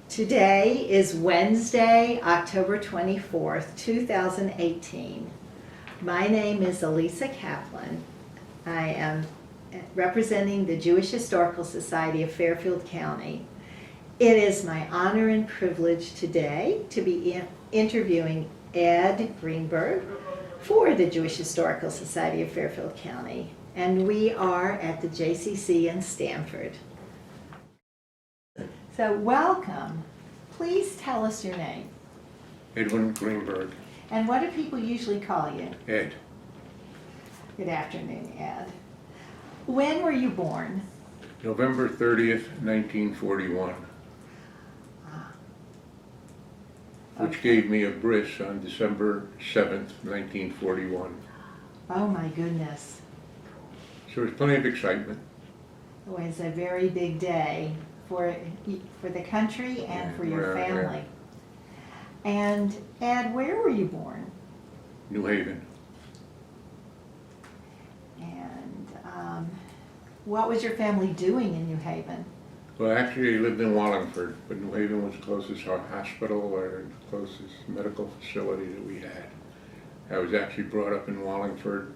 Today is Wednesday, October 24th, 2018. My name is Elissa Kaplan. I am representing the Jewish Historical Society of Fairfield County. It is my honor and privilege today to be interviewing Ed Greenberg for the Jewish Historical Society of Fairfield County. And we are at the JCC in Stamford. So welcome. Please tell us your name. Edwin Greenberg. And what do people usually call you? Ed. Good afternoon, Ed. When were you born? November 30th, 1941, which gave me a bris on December 7th, 1941. Oh my goodness. So there's plenty of excitement. It was a very big day for the country and for your family. And Ed, where were you born? New Haven. And what was your family doing in New Haven? Well, actually, I lived in Wallingford, but New Haven was the closest hospital or the closest medical facility that we had. I was actually brought up in Wallingford,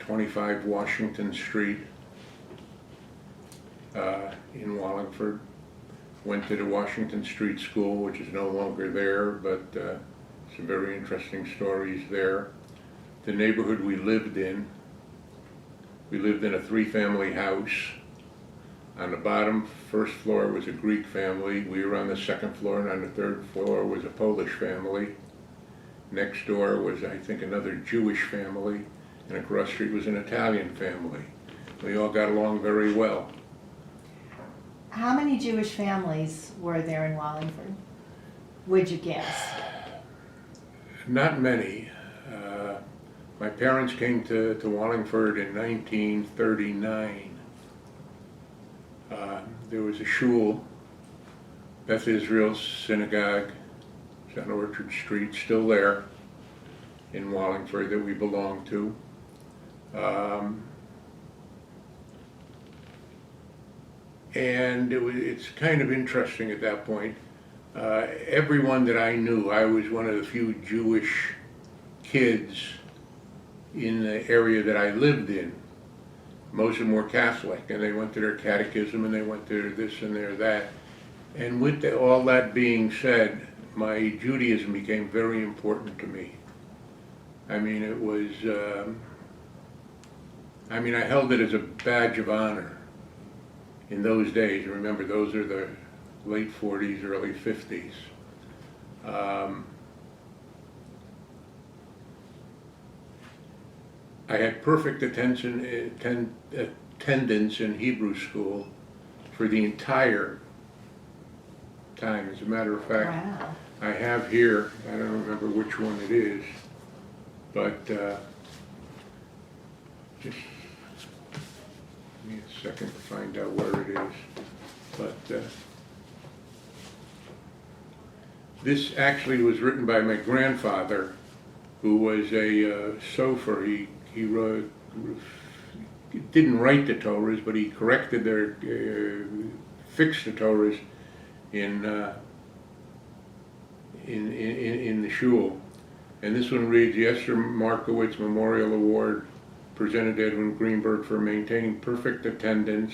25 Washington Street in Wallingford. Went to the Washington Street School, which is no longer there, but some very interesting stories there. The neighborhood we lived in a three-family house. On the bottom, first floor was a Greek family. We were on the second floor, and on the third floor was a Polish family. Next door was, I think, another Jewish family, and across the street was an Italian family. We all got along very well. How many Jewish families were there in Wallingford, would you guess? Not many. My parents came to Wallingford in 1939. There was a shul, Beth Israel Synagogue, it's on Orchard Street, still there in Wallingford that we belonged to. And it's kind of interesting at that point. Everyone that I knew, I was one of the few Jewish kids in the area that I lived in. Most of them were Catholic, and they went to their catechism, and they went to this and their that. And with all that being said, my Judaism became very important to me. I mean, it was, I held it as a badge of honor in those days. Remember, those are the late 40s, early 50s. I had perfect attendance in Hebrew school for the entire time. As a matter of fact, Wow. I have here, I don't remember which one it is, but just give me a second to find out where it is. But this actually was written by my grandfather, who was a sofer. He didn't write the Torahs, but he corrected fixed the Torahs in the shul. And this one reads, the Esther Markowitz Memorial Award presented to Edwin Greenberg for maintaining perfect attendance,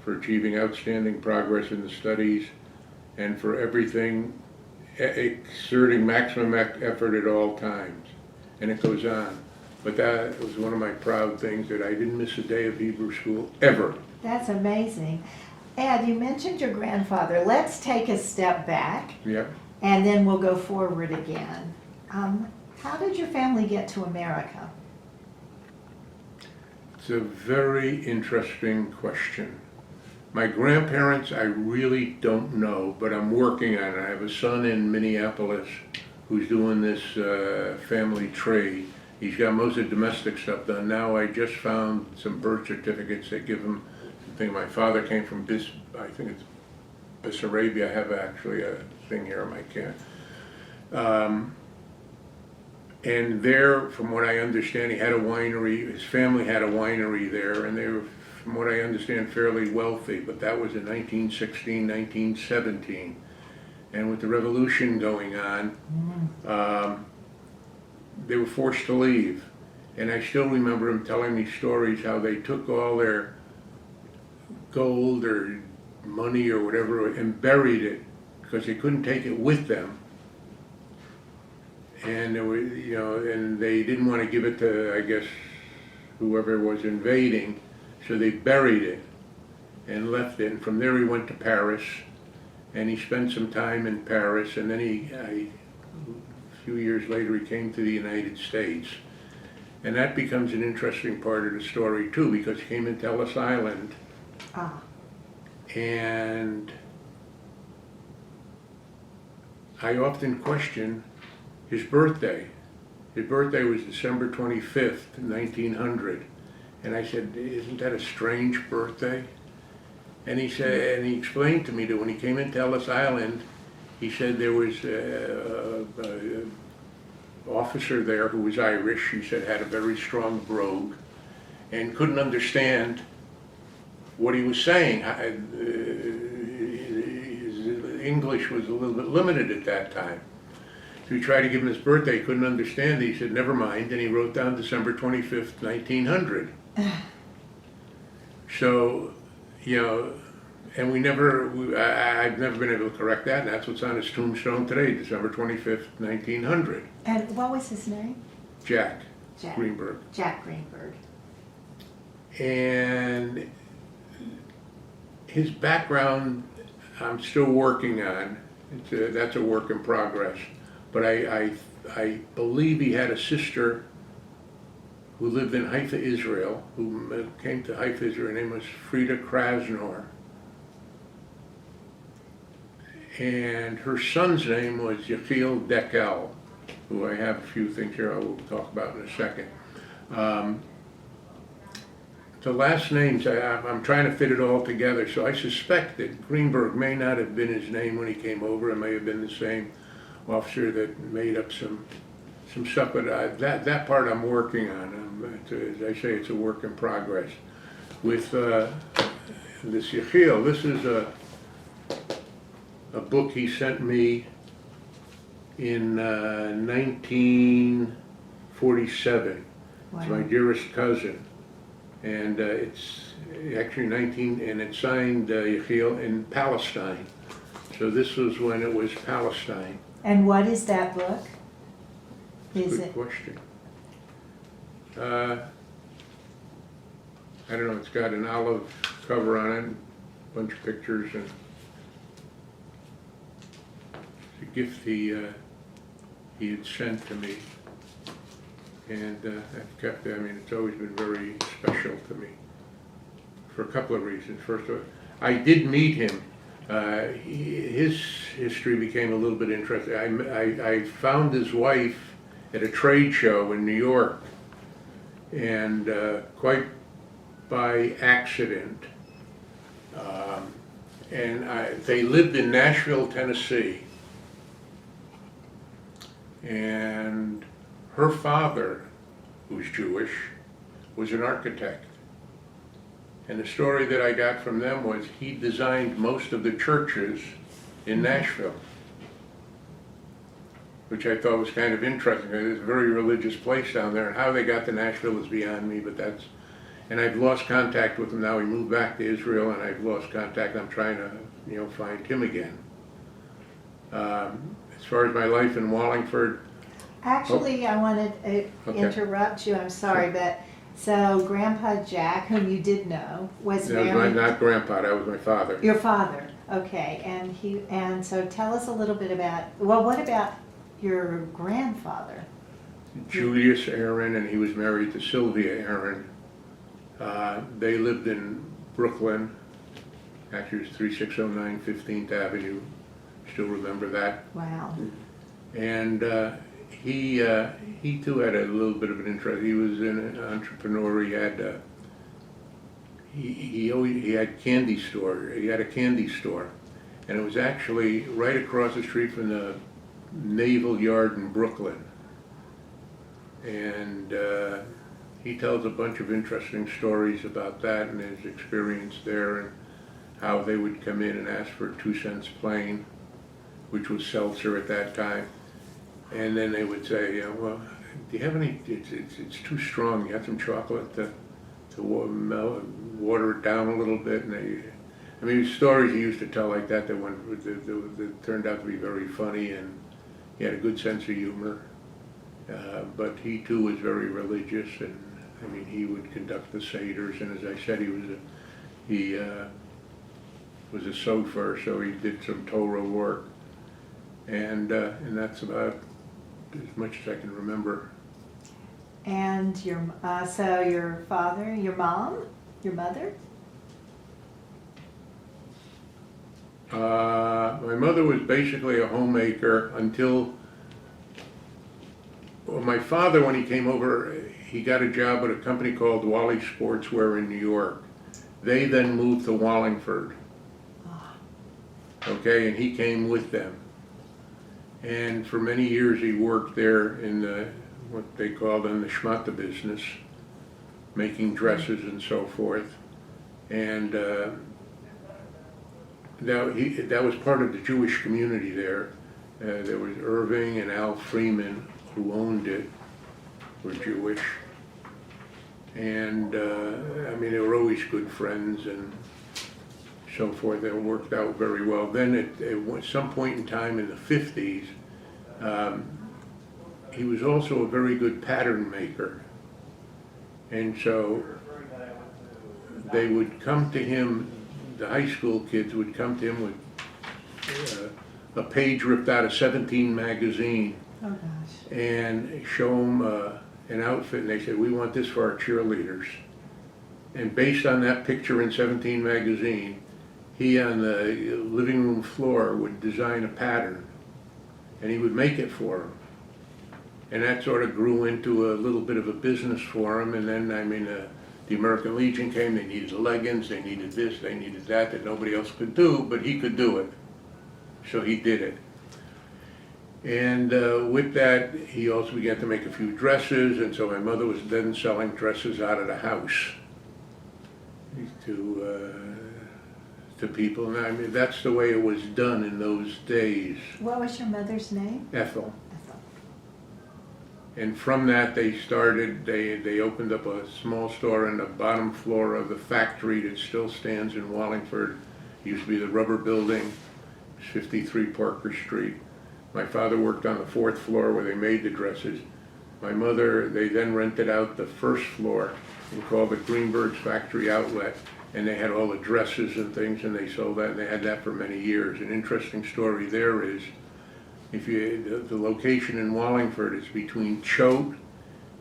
for achieving outstanding progress in the studies, and for everything, exerting maximum effort at all times. And it goes on. But that was one of my proud things, that I didn't miss a day of Hebrew school, ever. That's amazing. Ed, you mentioned your grandfather. Let's take a step back. Yep. And then we'll go forward again. How did your family get to America? It's a very interesting question. My grandparents, I really don't know, but I'm working on it. I have a son in Minneapolis who's doing this family tree. He's got most of the domestic stuff done. Now I just found some birth certificates that give him something. My father came from I think it's Bessarabia. I have actually a thing here on my can. And there, from what I understand, he had a winery. His family had a winery there, and they were, from what I understand, fairly wealthy. But that was in 1916, 1917. And with the revolution going on, they were forced to leave. And I still remember him telling me stories how they took all their gold or money or whatever and buried it because they couldn't take it with them. And there were, and they didn't want to give it to, I guess, whoever was invading, so they buried it and left it. And from there he went to Paris, and he spent some time in Paris, and then a few years later he came to the United States. And that becomes an interesting part of the story too, because he came into Ellis Island, and I often question his birthday. His birthday was December 25th, 1900. And I said, isn't that a strange birthday? And he said, and he explained to me that when he came into Ellis Island, he said there was an officer there who was Irish. He said had a very strong brogue and couldn't understand what he was saying. His English was a little bit limited at that time. So he tried to give him his birthday, couldn't understand it. He said, never mind, and he wrote down December 25th, 1900. So, and I've never been able to correct that, and that's what's on his tombstone today, December 25th, 1900. And what was his name? Jack Greenberg. Jack Greenberg. And his background, I'm still working on. That's a work in progress. But I believe he had a sister who lived in Haifa, Israel, who came to Haifa, Israel. Her name was Frida Krasnor. And her son's name was Yechiel Dekel, who I have a few things here I will talk about in a second. The last names, I'm trying to fit it all together, so I suspect that Greenberg may not have been his name when he came over. It may have been the same officer that made up some stuff, but that part I'm working on. As I say, it's a work in progress. With this Yechiel, this is a book he sent me in 1947. Wow. It's my dearest cousin. And it's actually and it's signed Yechiel in Palestine. So this was when it was Palestine. And what is that book? Good question. I don't know, it's got an olive cover on it, a bunch of pictures, and it's a gift he had sent to me. And I've kept it. I mean, it's always been very special to me for a couple of reasons. First of all, I did meet him. His history became a little bit interesting. I found his wife at a trade show in New York, and quite by accident. And they lived in Nashville, Tennessee. And her father, who's Jewish, was an architect. And the story that I got from them was he designed most of the churches in Nashville, which I thought was kind of interesting. It's a very religious place down there, and how they got to Nashville is beyond me, but and I've lost contact with him now. He moved back to Israel, and I've lost contact. I'm trying to, find him again. As far as my life in Wallingford, actually, I wanted to interrupt you. I'm sorry, but so Grandpa Jack, whom you did know, was married. Not Grandpa. That was my father. Your father, okay. And so tell us a little bit about. Well, what about your grandfather? Julius Aaron, and he was married to Sylvia Aaron. They lived in Brooklyn. Actually, it was 3609 15th Avenue. Still remember that. Wow. And he too had a little bit of an interest. He was an entrepreneur. He had he had candy store. He had a candy store, and it was actually right across the street from the Naval Yard in Brooklyn. And he tells a bunch of interesting stories about that and his experience there, and how they would come in and ask for 2 cents plain which was seltzer at that time. And then they would say, well, do you have any, it's too strong, you have some chocolate to water it down a little bit. And I mean, stories he used to tell like that that turned out to be very funny, and he had a good sense of humor. But he too was very religious, and I mean, he would conduct the seders, and as I said, he was a sofer, so he did some Torah work, and that's about as much as I can remember. And so your father, your mom, your mother? My mother was basically a homemaker until, well, my father, when he came over, he got a job at a company called Wally Sportswear in New York. They then moved to Wallingford. Okay, and he came with them. And for many years he worked there in what they called in the schmata business, making dresses and so forth. And that was part of the Jewish community there. There was Irving and Al Freeman, who owned it, were Jewish. And I mean, they were always good friends and so forth. It worked out very well. Then at some point in time in the 50s, he was also a very good pattern maker. And so they would come to him, the high school kids would come to him with a page ripped out of 17 magazine. Oh gosh. And show him an outfit, and they said, we want this for our cheerleaders. And based on that picture in 17 magazine, he on the living room floor would design a pattern, and he would make it for them. And that sort of grew into a little bit of a business for him. And then, I mean, the American Legion came, they needed leggings, they needed this, they needed that nobody else could do, but he could do it. So he did it. And with that, he also began to make a few dresses, and so my mother was then selling dresses out of the house to people. And I mean, that's the way it was done in those days. What was your mother's name? Ethel. Ethel. And from that, they opened up a small store on the bottom floor of the factory that still stands in Wallingford. It used to be the rubber building, 53 Parker Street. My father worked on the 4th floor where they made the dresses. My mother, they then rented out the 1st floor, we called it Greenberg's Factory Outlet, and they had all the dresses and things, and they sold that, and they had that for many years. An interesting story there is, the location in Wallingford is between Choate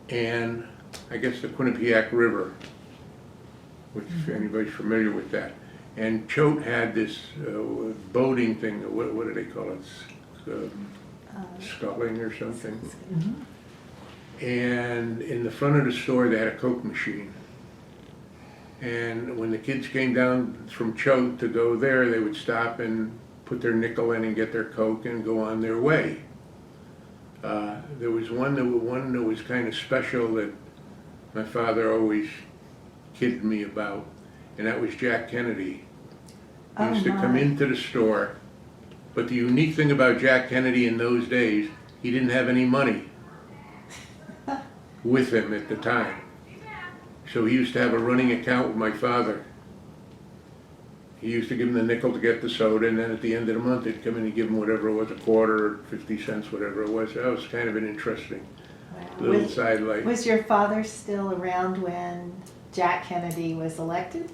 and, I guess, the Quinnipiac River, which if anybody's familiar with that. And Choate had this boating thing, what do they call it? Sculling or something. Mm-hmm. And in the front of the store they had a Coke machine. And when the kids came down from Choate to go there, they would stop and put their nickel in and get their Coke and go on their way. There was one that was kind of special that my father always kidded me about, and that was Jack Kennedy. He used to come into the store, but the unique thing about Jack Kennedy in those days, he didn't have any money with him at the time. So he used to have a running account with my father. He used to give him the nickel to get the soda, and then at the end of the month he'd come in and give him whatever it was, a quarter, 50 cents, whatever it was. That was kind of an interesting little sidelight. Was your father still around when Jack Kennedy was elected?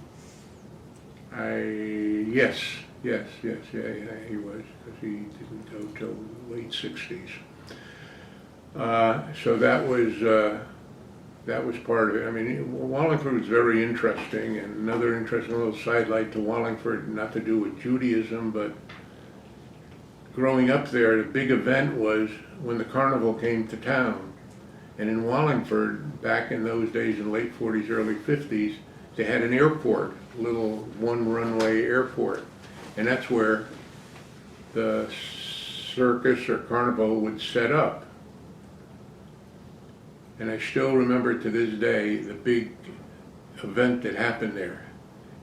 Yes, he was, because he didn't go till the late 60s. So that was part of it. I mean, Wallingford was very interesting, and another interesting little sidelight to Wallingford, not to do with Judaism, but growing up there, the big event was when the carnival came to town. And in Wallingford, back in those days, in late 40s, early 50s, they had an airport, a little one-runway airport. And that's where the circus or carnival would set up. And I still remember to this day the big event that happened there.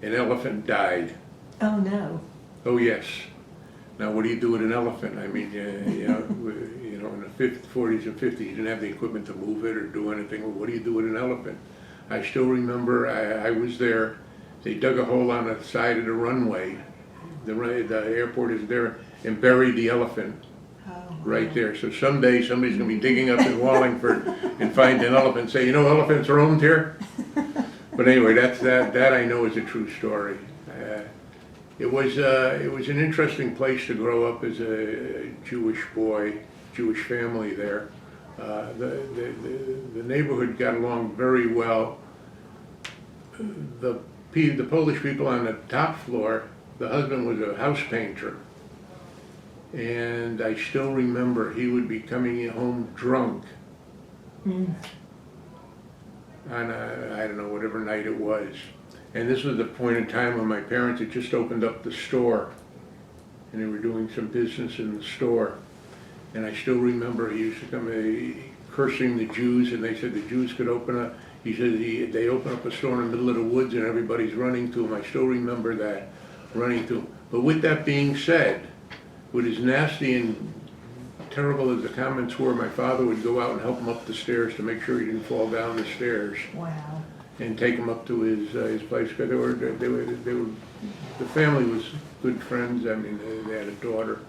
An elephant died. Oh no. Oh yes. Now, what do you do with an elephant? I mean, in the 40s and 50s, you didn't have the equipment to move it or do anything. Well, what do you do with an elephant? I still remember I was there. They dug a hole on the side of the runway. The airport is there, and buried the elephant right there. So someday somebody's going to be digging up in Wallingford and find an elephant and say, elephants roamed here? But anyway, that I know is a true story. It was an interesting place to grow up as a Jewish boy, Jewish family there. The neighborhood got along very well. The Polish people on the top floor, the husband was a house painter. And I still remember he would be coming home drunk on I don't know, whatever night it was. And this was the point in time when my parents had just opened up the store and they were doing some business in the store. And I still remember he used to come cursing the Jews, and they said the Jews could open up. He said they open up a store in the middle of the woods and everybody's running to him. I still remember that, running to him. But with that being said, with as nasty and terrible as the comments were, my father would go out and help him up the stairs to make sure he didn't fall down the stairs. Wow. And take him up to his place, because the family was good friends. I mean, they had a daughter,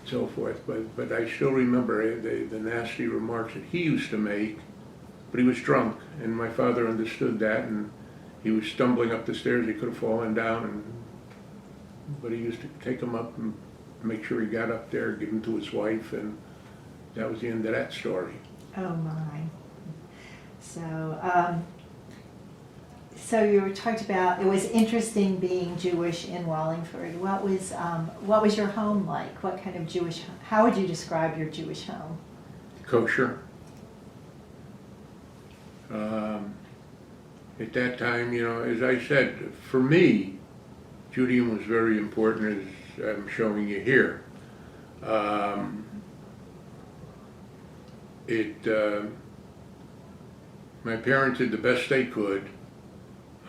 and so forth. But I still remember the nasty remarks that he used to make. But he was drunk, and my father understood that, and he was stumbling up the stairs. He could have fallen down, but he used to take him up and make sure he got up there, give him to his wife, and that was the end of that story. Oh my. So you talked about, it was interesting being Jewish in Wallingford. What was your home like? What kind of how would you describe your Jewish home? Kosher. At that time, as I said, for me, Judaism was very important, as I'm showing you here. My parents did the best they could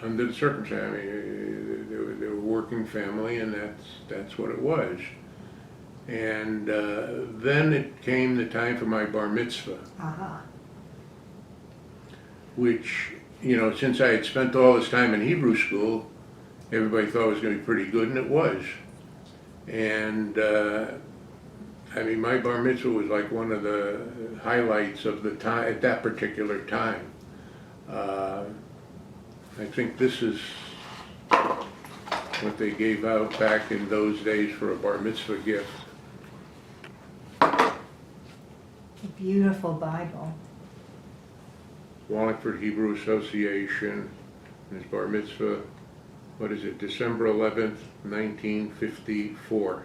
under the circumstances. I mean, they were a working family, and that's what it was. And then it came the time for my bar mitzvah, which, since I had spent all this time in Hebrew school, everybody thought it was going to be pretty good, and it was. And I mean, my bar mitzvah was like one of the highlights of the time at that particular time. I think this is what they gave out back in those days for a bar mitzvah gift. A beautiful Bible. Wallingford Hebrew Association, and his bar mitzvah, what is it, December 11th, 1954.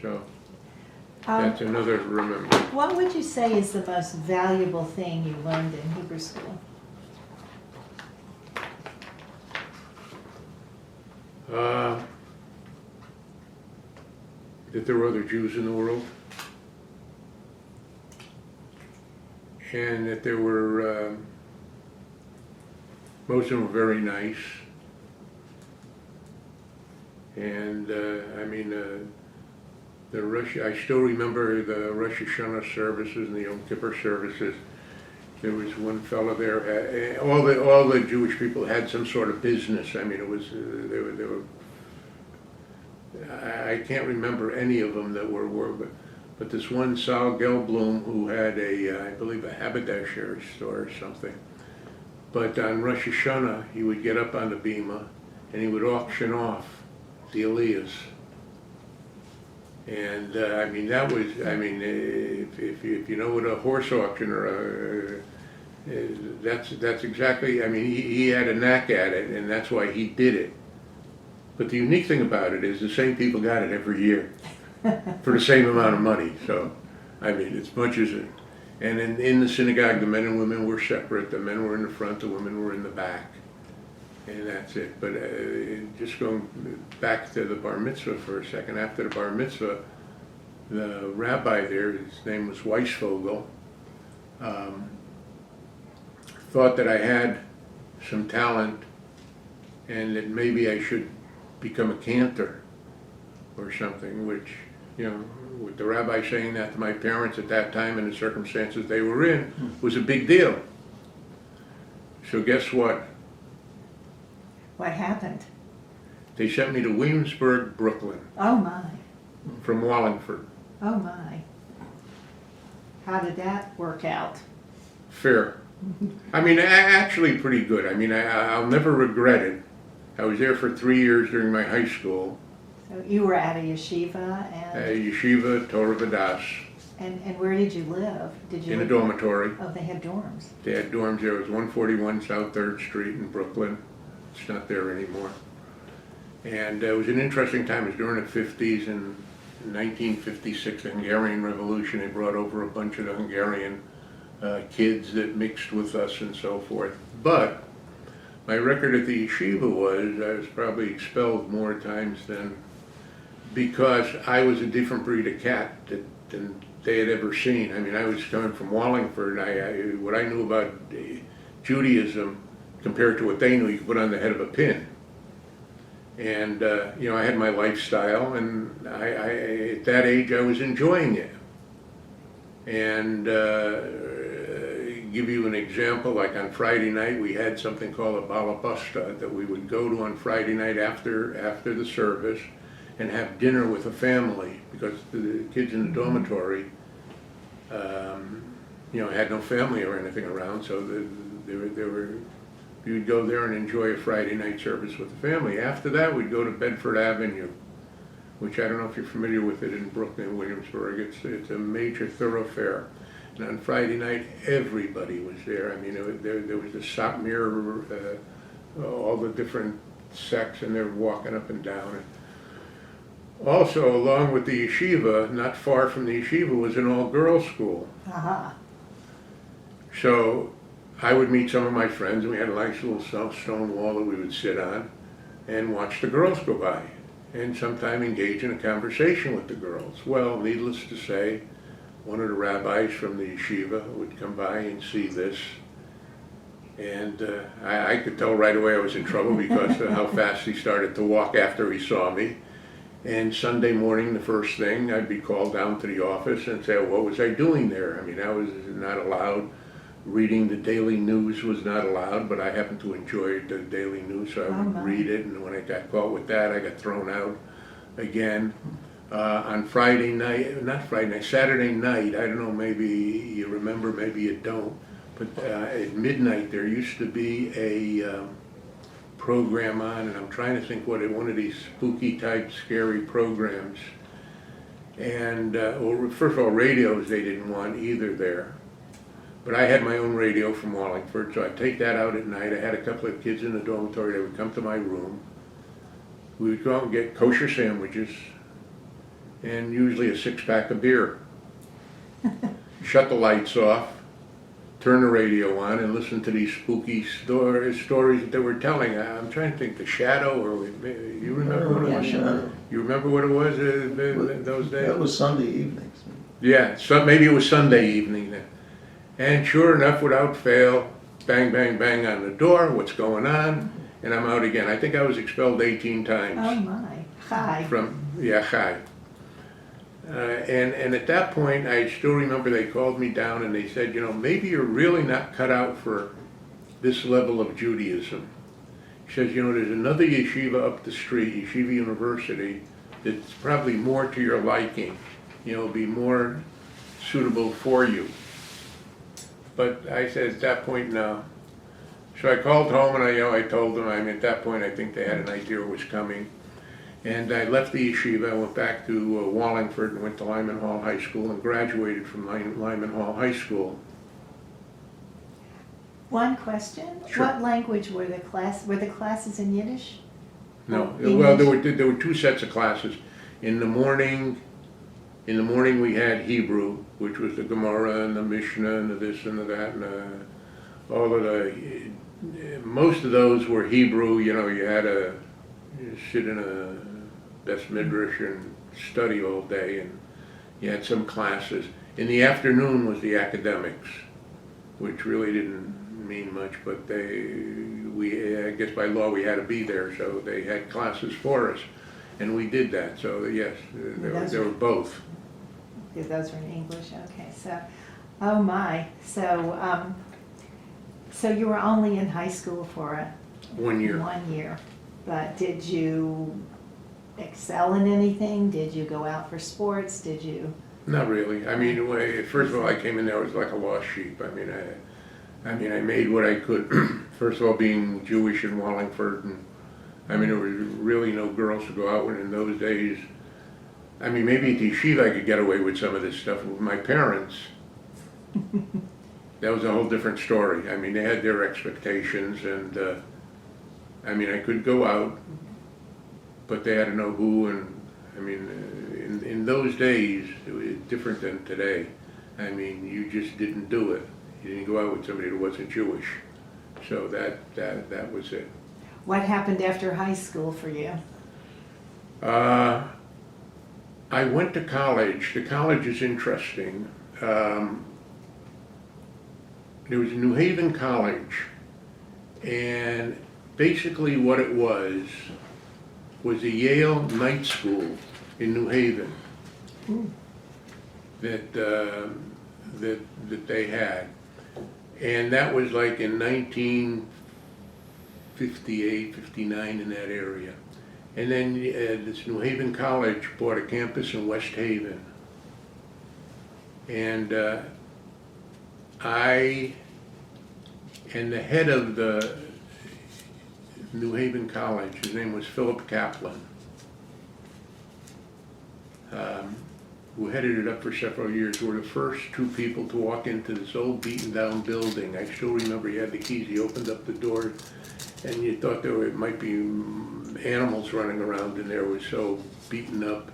So that's another remember. What would you say is the most valuable thing you learned in Hebrew school? That there were other Jews in the world, and that there were, most of them were very nice, and I mean, I still remember the Rosh Hashanah services and the Yom Kippur services. There was one fellow there. All the Jewish people had some sort of business. I mean, it was they were. I can't remember any of them that were but this one Sal Gelblum who had I believe a haberdashery store or something. But on Rosh Hashanah, he would get up on the bima and he would auction off the Elias. And I mean, if you know what a horse auction or that's exactly, I mean, he had a knack at it, and that's why he did it. But the unique thing about it is the same people got it every year for the same amount of money. So, I mean, it's much as it. And in the synagogue, the men and women were separate. The men were in the front, the women were in the back. And that's it. But just going back to the bar mitzvah for a second, after the bar mitzvah, the rabbi there, his name was Weisvogel, thought that I had some talent and that maybe I should become a cantor or something, which, you know, with the rabbi saying that to my parents at that time and the circumstances they were in was a big deal. So guess what? What happened? They sent me to Williamsburg, Brooklyn, Oh my, from Wallingford. oh my. How did that work out? Fair. I mean, actually pretty good. I mean, I'll never regret it. I was there for 3 years during my high school. So you were at a yeshiva Yeshiva, Torah Vodaas, and where did you live? Did you in a live- dormitory. Oh, they had dorms. They had dorms there. It was 141 South 3rd Street in Brooklyn. It's not there anymore. And it was an interesting time. It was during the 50s and 1956, the Hungarian Revolution. They brought over a bunch of the Hungarian kids that mixed with us and so forth. But my record at the yeshiva was I was probably expelled more times than, because I was a different breed of cat than they had ever seen. I mean, I was coming from Wallingford. What I knew about Judaism compared to what they knew, you could put on the head of a pin. And you know, I had my lifestyle, and at that age I was enjoying it. And give you an example, like on Friday night we had something called a balabasta that we would go to on Friday night after the service and have dinner with a family, because the kids in the dormitory you know, had no family or anything around, so you would go there and enjoy a Friday night service with the family. After that, we'd go to Bedford Avenue, which I don't know if you're familiar with it in Brooklyn, Williamsburg. It's a major thoroughfare. And on Friday night, everybody was there. I mean, there was the Satmar, all the different sects, and they're walking up and down. And also, along with the yeshiva, not far from the yeshiva, was an all-girls school. Aha. So I would meet some of my friends, and we had a nice little stone wall that we would sit on and watch the girls go by, and sometime engage in a conversation with the girls. Well, needless to say, one of the rabbis from the yeshiva would come by and see this, and I could tell right away I was in trouble because of how fast he started to walk after he saw me. And Sunday morning, the first thing, I'd be called down to the office and say, what was I doing there? I mean, I was not allowed. Reading the daily news was not allowed, but I happened to enjoy the daily news, so I would read it, and when I got caught with that, I got thrown out again. On Friday night, not Friday night, Saturday night, I don't know, maybe you remember, maybe you don't, but at midnight there used to be a program on, and I'm trying to think what one of these spooky type scary programs. And well, first of all, radios they didn't want either there. But I had my own radio from Wallingford, so I'd take that out at night. I had a couple of kids in the dormitory. They would come to my room. We would go out and get kosher sandwiches and usually a 6-pack of beer. Shut the lights off, turn the radio on, and listen to these spooky stories that they were telling. I'm trying to think, The Shadow, or you remember what it was? Shadow. You remember what it was in those days? That was Sunday evenings. Yeah, maybe it was Sunday evening then. And sure enough, without fail, bang, bang, bang on the door, what's going on? And I'm out again. I think I was expelled 18 times. Oh my. Hi. Chai. And at that point, I still remember they called me down and they said, you know, maybe you're really not cut out for this level of Judaism. He says, you know, there's another yeshiva up the street, Yeshiva University, that's probably more to your liking, you know, be more suitable for you. But I said at that point, no. So I called home and I told them, I mean, at that point I think they had an idea what was coming. And I left the yeshiva, I went back to Wallingford and went to Lyman Hall High School and graduated from Lyman Hall High School. One question. Sure. What language were the classes in Yiddish? No, English? well, there were 2 sets of classes. In the morning we had Hebrew, which was the Gemara and the Mishnah and the this and the that, and all of most of those were Hebrew. You know, you had to sit in a Beth Midrash and study all day, and you had some classes. In the afternoon was the academics, which really didn't mean much, but we I guess by law we had to be there, so they had classes for us, and we did that. So yes, they were both. Those were in English, okay, so, oh my, so, so you were only in high school for 1 year. 1 year, but did you excel in anything? Did you go out for sports? Did you? Not really. I mean, first of all, I came in there, I was like a lost sheep. I made what I could. First of all, being Jewish in Wallingford, and I mean, there was really no girls to go out with in those days. I mean, maybe at the yeshiva I could get away with some of this stuff. With my parents, that was a whole different story. I mean, they had their expectations, and I mean, I could go out, but they had to know who, and I mean, in those days, it was different than today. I mean, you just didn't do it. You didn't go out with somebody who wasn't Jewish. So that was it. What happened after high school for you? I went to college. The college is interesting. There was New Haven College, and basically what it was a Yale night school in New Haven that they had, and that was like in 1958, 59 in that area. And then this New Haven College bought a campus in West Haven. And I and the head of the New Haven College, his name was Philip Kaplan, who headed it up for several years, were the first two people to walk into this old beaten down building. I still remember he had the keys, he opened up the door, and you thought there might be animals running around in there. It was so beaten up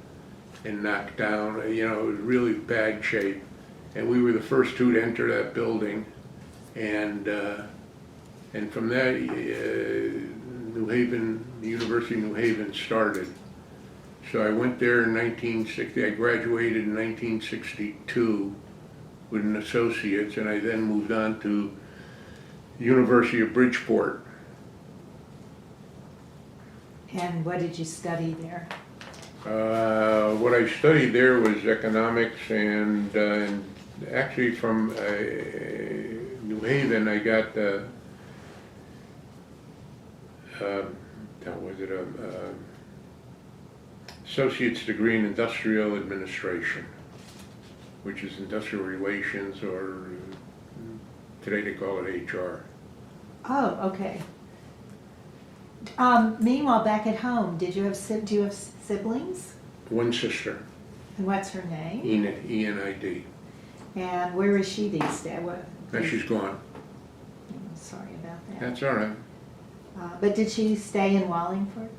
and knocked down, you know, it was really bad shape. And we were the first two to enter that building, and from there, New Haven, the University of New Haven started. So I went there in 1960, I graduated in 1962 with an associate's, and I then moved on to the University of Bridgeport. And what did you study there? What I studied there was economics, and actually from New Haven I got associate's degree in industrial administration, which is industrial relations, or today they call it HR. Oh, okay. Meanwhile, back at home, do you have siblings? One sister, And what's her name? Enid, E-N-I-D. And where is she these days? And she's gone. I'm sorry about that. That's all right. But did she stay in Wallingford?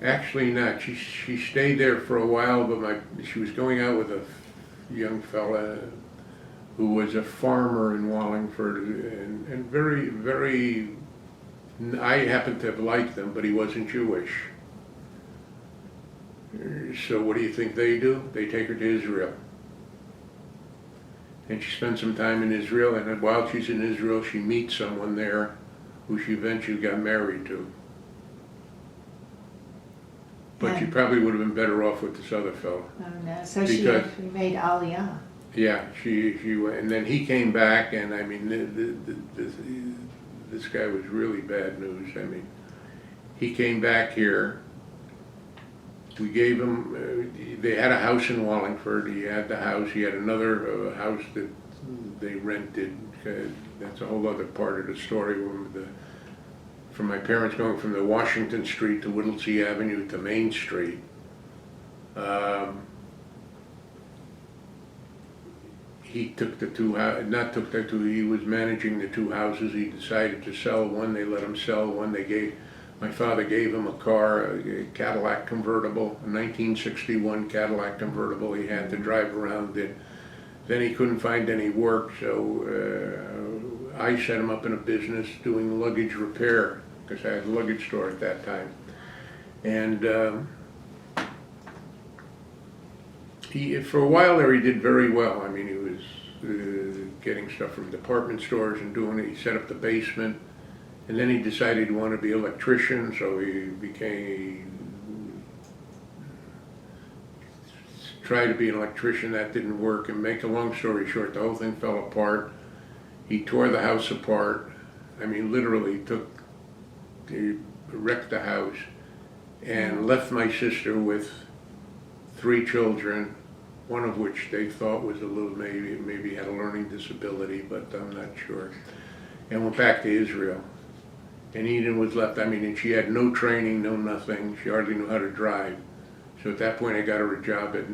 Actually not. She stayed there for a while, but she was going out with a young fella who was a farmer in Wallingford, and very, very, I happened to have liked him, but he wasn't Jewish. So what do you think they do? They take her to Israel. And she spent some time in Israel, and then while she's in Israel, she meets someone there who she eventually got married to. But she probably would have been better off with this other fellow. Oh no, so she actually made Aliyah. Yeah, she went, and then he came back, and I mean, this guy was really bad news. I mean, he came back here. We gave him, they had a house in Wallingford. He had the house. He had another house that they rented. That's a whole other part of the story. From my parents going from the Washington Street to Whittlesey Avenue to Main Street. He took the two, he was managing the two houses. He decided to sell one. They let him sell one. My father gave him a car, a Cadillac convertible, a 1961 Cadillac convertible. He had to drive around it. Then he couldn't find any work, so I set him up in a business doing luggage repair, because I had a luggage store at that time. And for a while there, he did very well. I mean, he was getting stuff from department stores and doing it. He set up the basement, And then he decided he wanted to be an electrician, so he tried to be an electrician. That didn't work, and make a long story short, the whole thing fell apart. He tore the house apart. I mean, literally he wrecked the house and left my sister with 3 children, one of which they thought was a little, maybe had a learning disability, but I'm not sure, and went back to Israel. And Eden was left, I mean, and she had no training, no nothing. She hardly knew how to drive. So at that point I got her a job at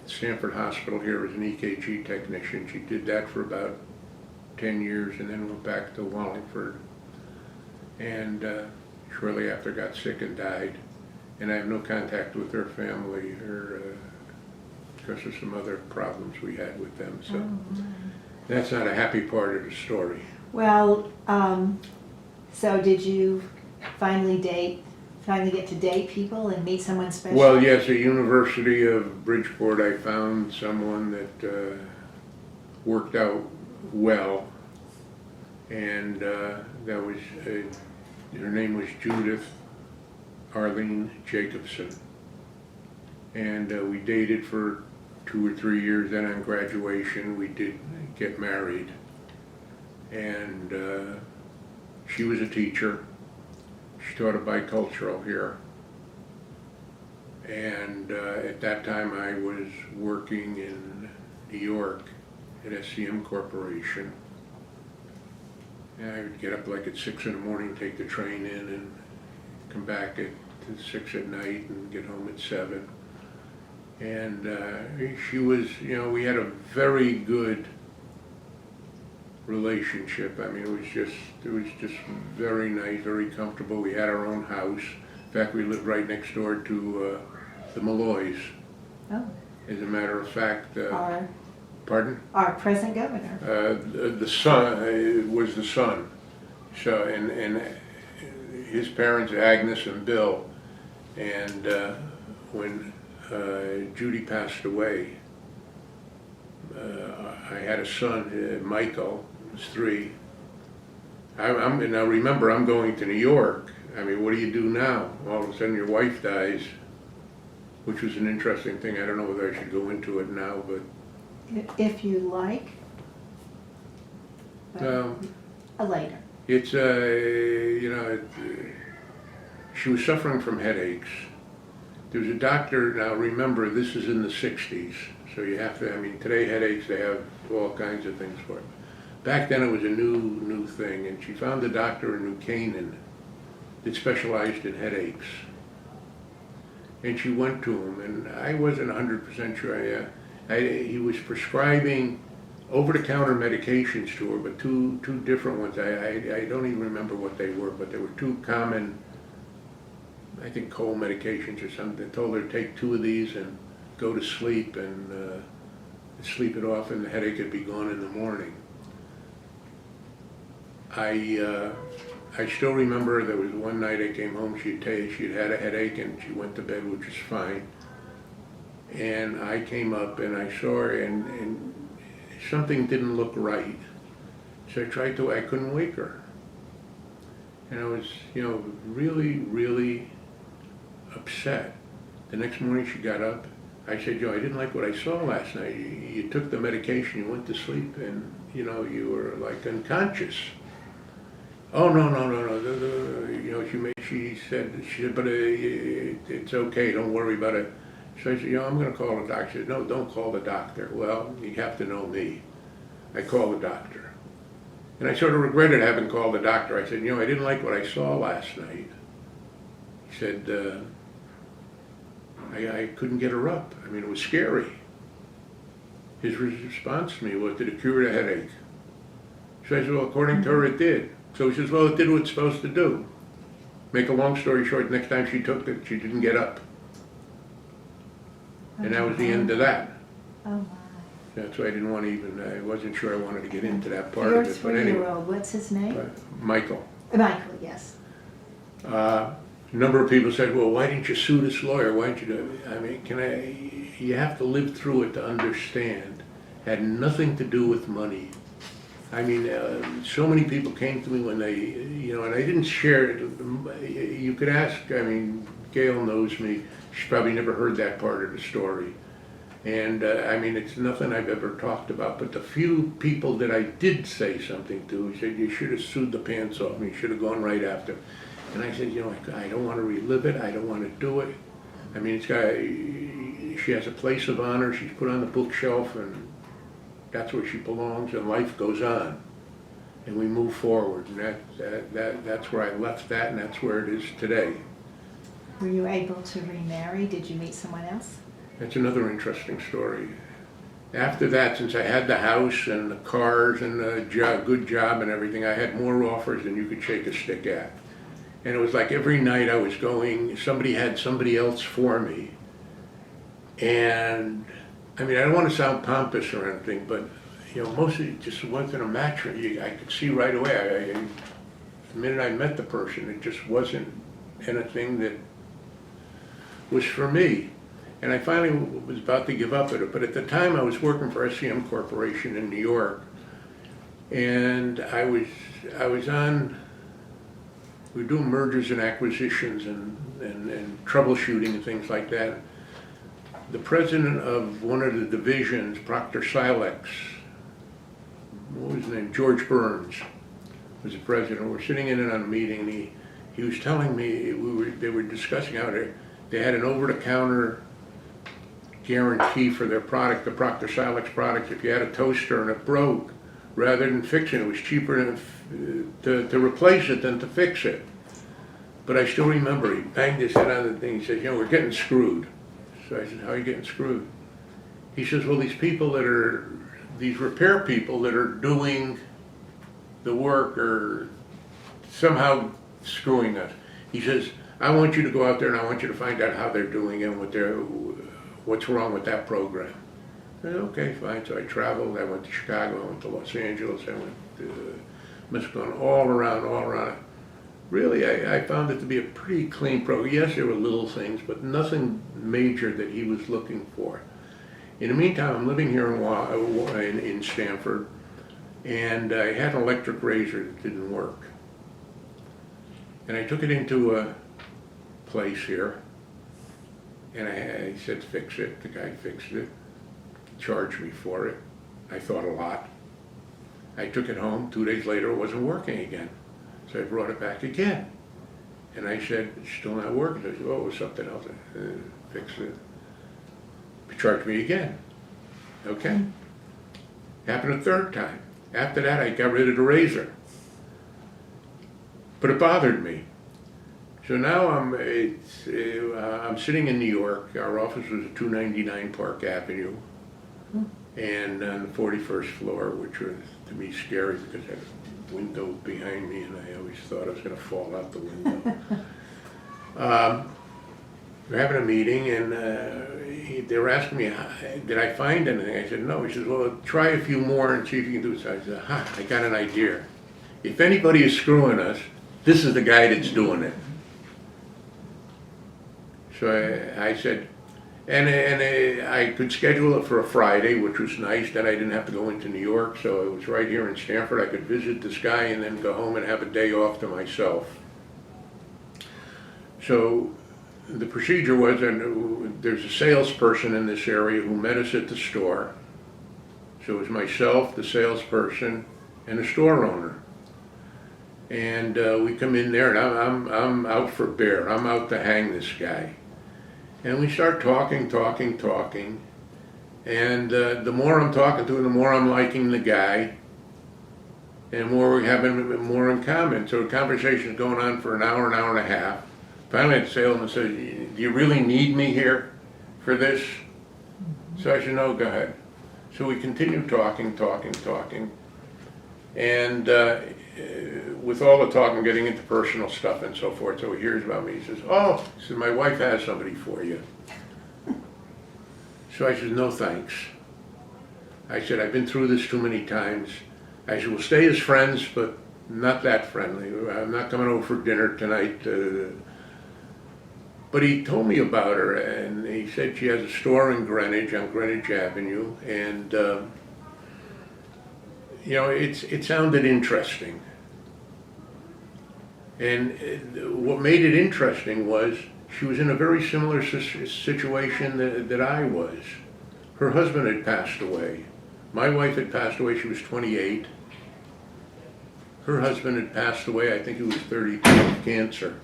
Stanford Hospital here as an EKG technician. She did that for about 10 years and then went back to Wallingford. And shortly after got sick and died. And I have no contact with her family because of some other problems we had with them. So that's not a happy part of the story. Well, so did you finally get to date people and meet someone special? Well, yes, at University of Bridgeport I found someone that worked out well, and that was, her name was Judith Arlene Jacobson, and we dated for 2 or 3 years. Then on graduation we did get married, and she was a teacher. She taught a bicultural here, and at that time I was working in New York at SCM Corporation, and I would get up like at 6 in the morning, take the train in, and come back at 6 at night and get home at 7. And she was, you know, we had a very good relationship. I mean, it was just very nice, very comfortable. We had our own house. In fact, we lived right next door to the Malloys. Oh. As a matter of fact, pardon? Our present governor. The son was the son. So, and his parents, Agnes and Bill, and when Judy passed away, I had a son, Michael, who was 3. Now remember, I'm going to New York. I mean, what do you do now? All of a sudden your wife dies, which was an interesting thing. I don't know whether I should go into it now, but... If you like. Later. It's, you know, she was suffering from headaches. There was a doctor, now remember, this is in the 60s, so you have to, I mean, today headaches, they have all kinds of things for it. Back then it was a new thing, and she found a doctor in New Canaan that specialized in headaches. And she went to him, and I wasn't 100% sure. He was prescribing over-the-counter medications to her, but two different ones. I don't even remember what they were, but they were 2 common, I think, cold medications or something. They told her to take 2 of these and go to sleep and sleep it off, and the headache would be gone in the morning. I still remember there was one night I came home, she'd had a headache and she went to bed, which was fine. And I came up and I saw her and something didn't look right. So I couldn't wake her. And I was, you know, really, really upset. The next morning she got up. I said, Joe, I didn't like what I saw last night. You took the medication, you went to sleep, and, you know, you were like unconscious. Oh, no. You know, she said, but it's okay, don't worry about it. So I said, you know, I'm going to call the doctor. She said, no, don't call the doctor. Well, you have to know me. I called the doctor. And I sort of regretted having called the doctor. I said, you know, I didn't like what I saw last night. He said, I couldn't get her up. I mean, it was scary. His response to me was, did it cure the headache? So I said, well, according to her, it did. So he says, well, it did what it's supposed to do. Make a long story short, next time she took it, she didn't get up. And that was the end of that. Oh my. That's why I didn't want to even, I wasn't sure I wanted to get into that part Your of it, but anyway. 3-year-old, what's his name? Michael. Michael, yes. A number of people said, well, why didn't you sue this lawyer? Why didn't you do it? I mean, you have to live through it to understand. It had nothing to do with money. I mean, so many people came to me when they, and I didn't share it. You could ask, I mean, Gail knows me. She's probably never heard that part of the story. And I mean, it's nothing I've ever talked about, but the few people that I did say something to, he said, you should have sued the pants off me. You should have gone right after. And I said, I don't want to relive it. I don't want to do it. I mean, she has a place of honor. She's put on the bookshelf, and that's where she belongs, and life goes on. And we move forward, and that's where I left that, and that's where it is today. Were you able to remarry? Did you meet someone else? That's another interesting story. After that, since I had the house and the cars and the good job and everything, I had more offers than you could shake a stick at. And it was like every night I was going, somebody had somebody else for me. And I mean, I don't want to sound pompous or anything, but mostly it just wasn't a match. I could see right away. The minute I met the person, it just wasn't anything that was for me. And I finally was about to give up at it. But at the time, I was working for SCM Corporation in New York, and I was on. We were doing mergers and acquisitions and troubleshooting and things like that. The president of one of the divisions, Proctor Silex, what was his name? George Burns was the president. We're sitting in on a meeting, and he was telling me they were discussing how they had an over-the-counter guarantee for their product, the Proctor Silex products. If you had a toaster and it broke, rather than fixing it, it was cheaper to replace it than to fix it. But I still remember he banged his head on the thing. He said, we're getting screwed. So I said, how are you getting screwed? He says, well, these repair people that are doing the work are somehow screwing us. He says, I want you to go out there and I want you to find out how they're doing and what's wrong with that program. I said, okay, fine. So I traveled. I went to Chicago. I went to Los Angeles. I went to Michigan, all around. Really, I found it to be a pretty clean program. Yes, there were little things, but nothing major that he was looking for. In the meantime, I'm living here in Stanford, and I had an electric razor that didn't work. And I took it into a place here, and I said, fix it. The guy fixed it, charged me for it. I thought a lot. I took it home. 2 days later, it wasn't working again. So I brought it back again. And I said, it's still not working. I said, oh, it was something else. I fixed it. He charged me again. Okay. Happened a third time. After that, I got rid of the razor. But it bothered me. So now I'm sitting in New York. Our office was at 299 Park Avenue, and on the 41st floor, which was to me scary because I had a window behind me, and I always thought I was going to fall out the window. We're having a meeting, and they were asking me, did I find anything? I said, no. He says, well, try a few more and see if you can do it. So I said, I got an idea. If anybody is screwing us, this is the guy that's doing it. So I said, and I could schedule it for a Friday, which was nice. Then I didn't have to go into New York, so it was right here in Stanford. I could visit this guy and then go home and have a day off to myself. So the procedure was, and there's a salesperson in this area who met us at the store. So it was myself, the salesperson, and the store owner. And we come in there, and I'm out for bear. I'm out to hang this guy. And we start talking. And the more I'm talking to him, the more I'm liking the guy. And more we're having more in common. So the conversation's going on for an hour and a half. Finally, the salesman says, do you really need me here for this? So I said, no, go ahead. So we continued talking. And with all the talking, getting into personal stuff and so forth, so he hears about me. He says, oh, my wife has somebody for you. So I said, no thanks. I said, I've been through this too many times. I said, we'll stay as friends, but not that friendly. I'm not coming over for dinner tonight. But he told me about her, and he said she has a store in Greenwich, on Greenwich Avenue, and you know, it sounded interesting. And what made it interesting was she was in a very similar situation that I was. Her husband had passed away. My wife had passed away, she was 28. Her husband had passed away, I think he was 32, of cancer.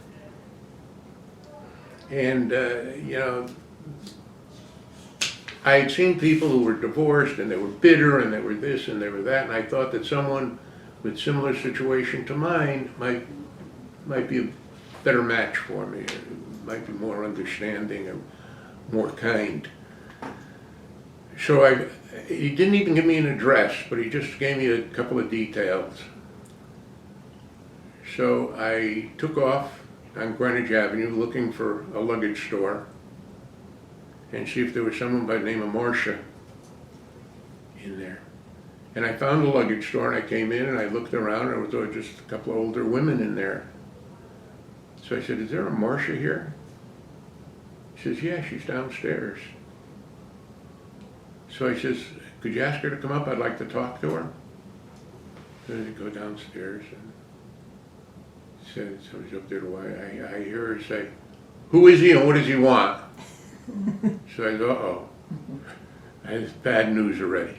And, you know, I had seen people who were divorced and they were bitter and they were this and they were that, and I thought that someone with similar situation to mine might be a better match for me, or might be more understanding or more kind. So he didn't even give me an address, but he just gave me a couple of details. So I took off on Greenwich Avenue looking for a luggage store and see if there was someone by the name of Marcia in there. And I found the luggage store and I came in and I looked around and there was just a couple of older women in there. So I said, "Is there a Marcia here?" She says, "Yeah, she's downstairs." So I says, "Could you ask her to come up? I'd like to talk to her." So I go downstairs and said, so he's up there, I hear her say, "Who is he and what does he want?" So I go, "Uh-oh, that's bad news already."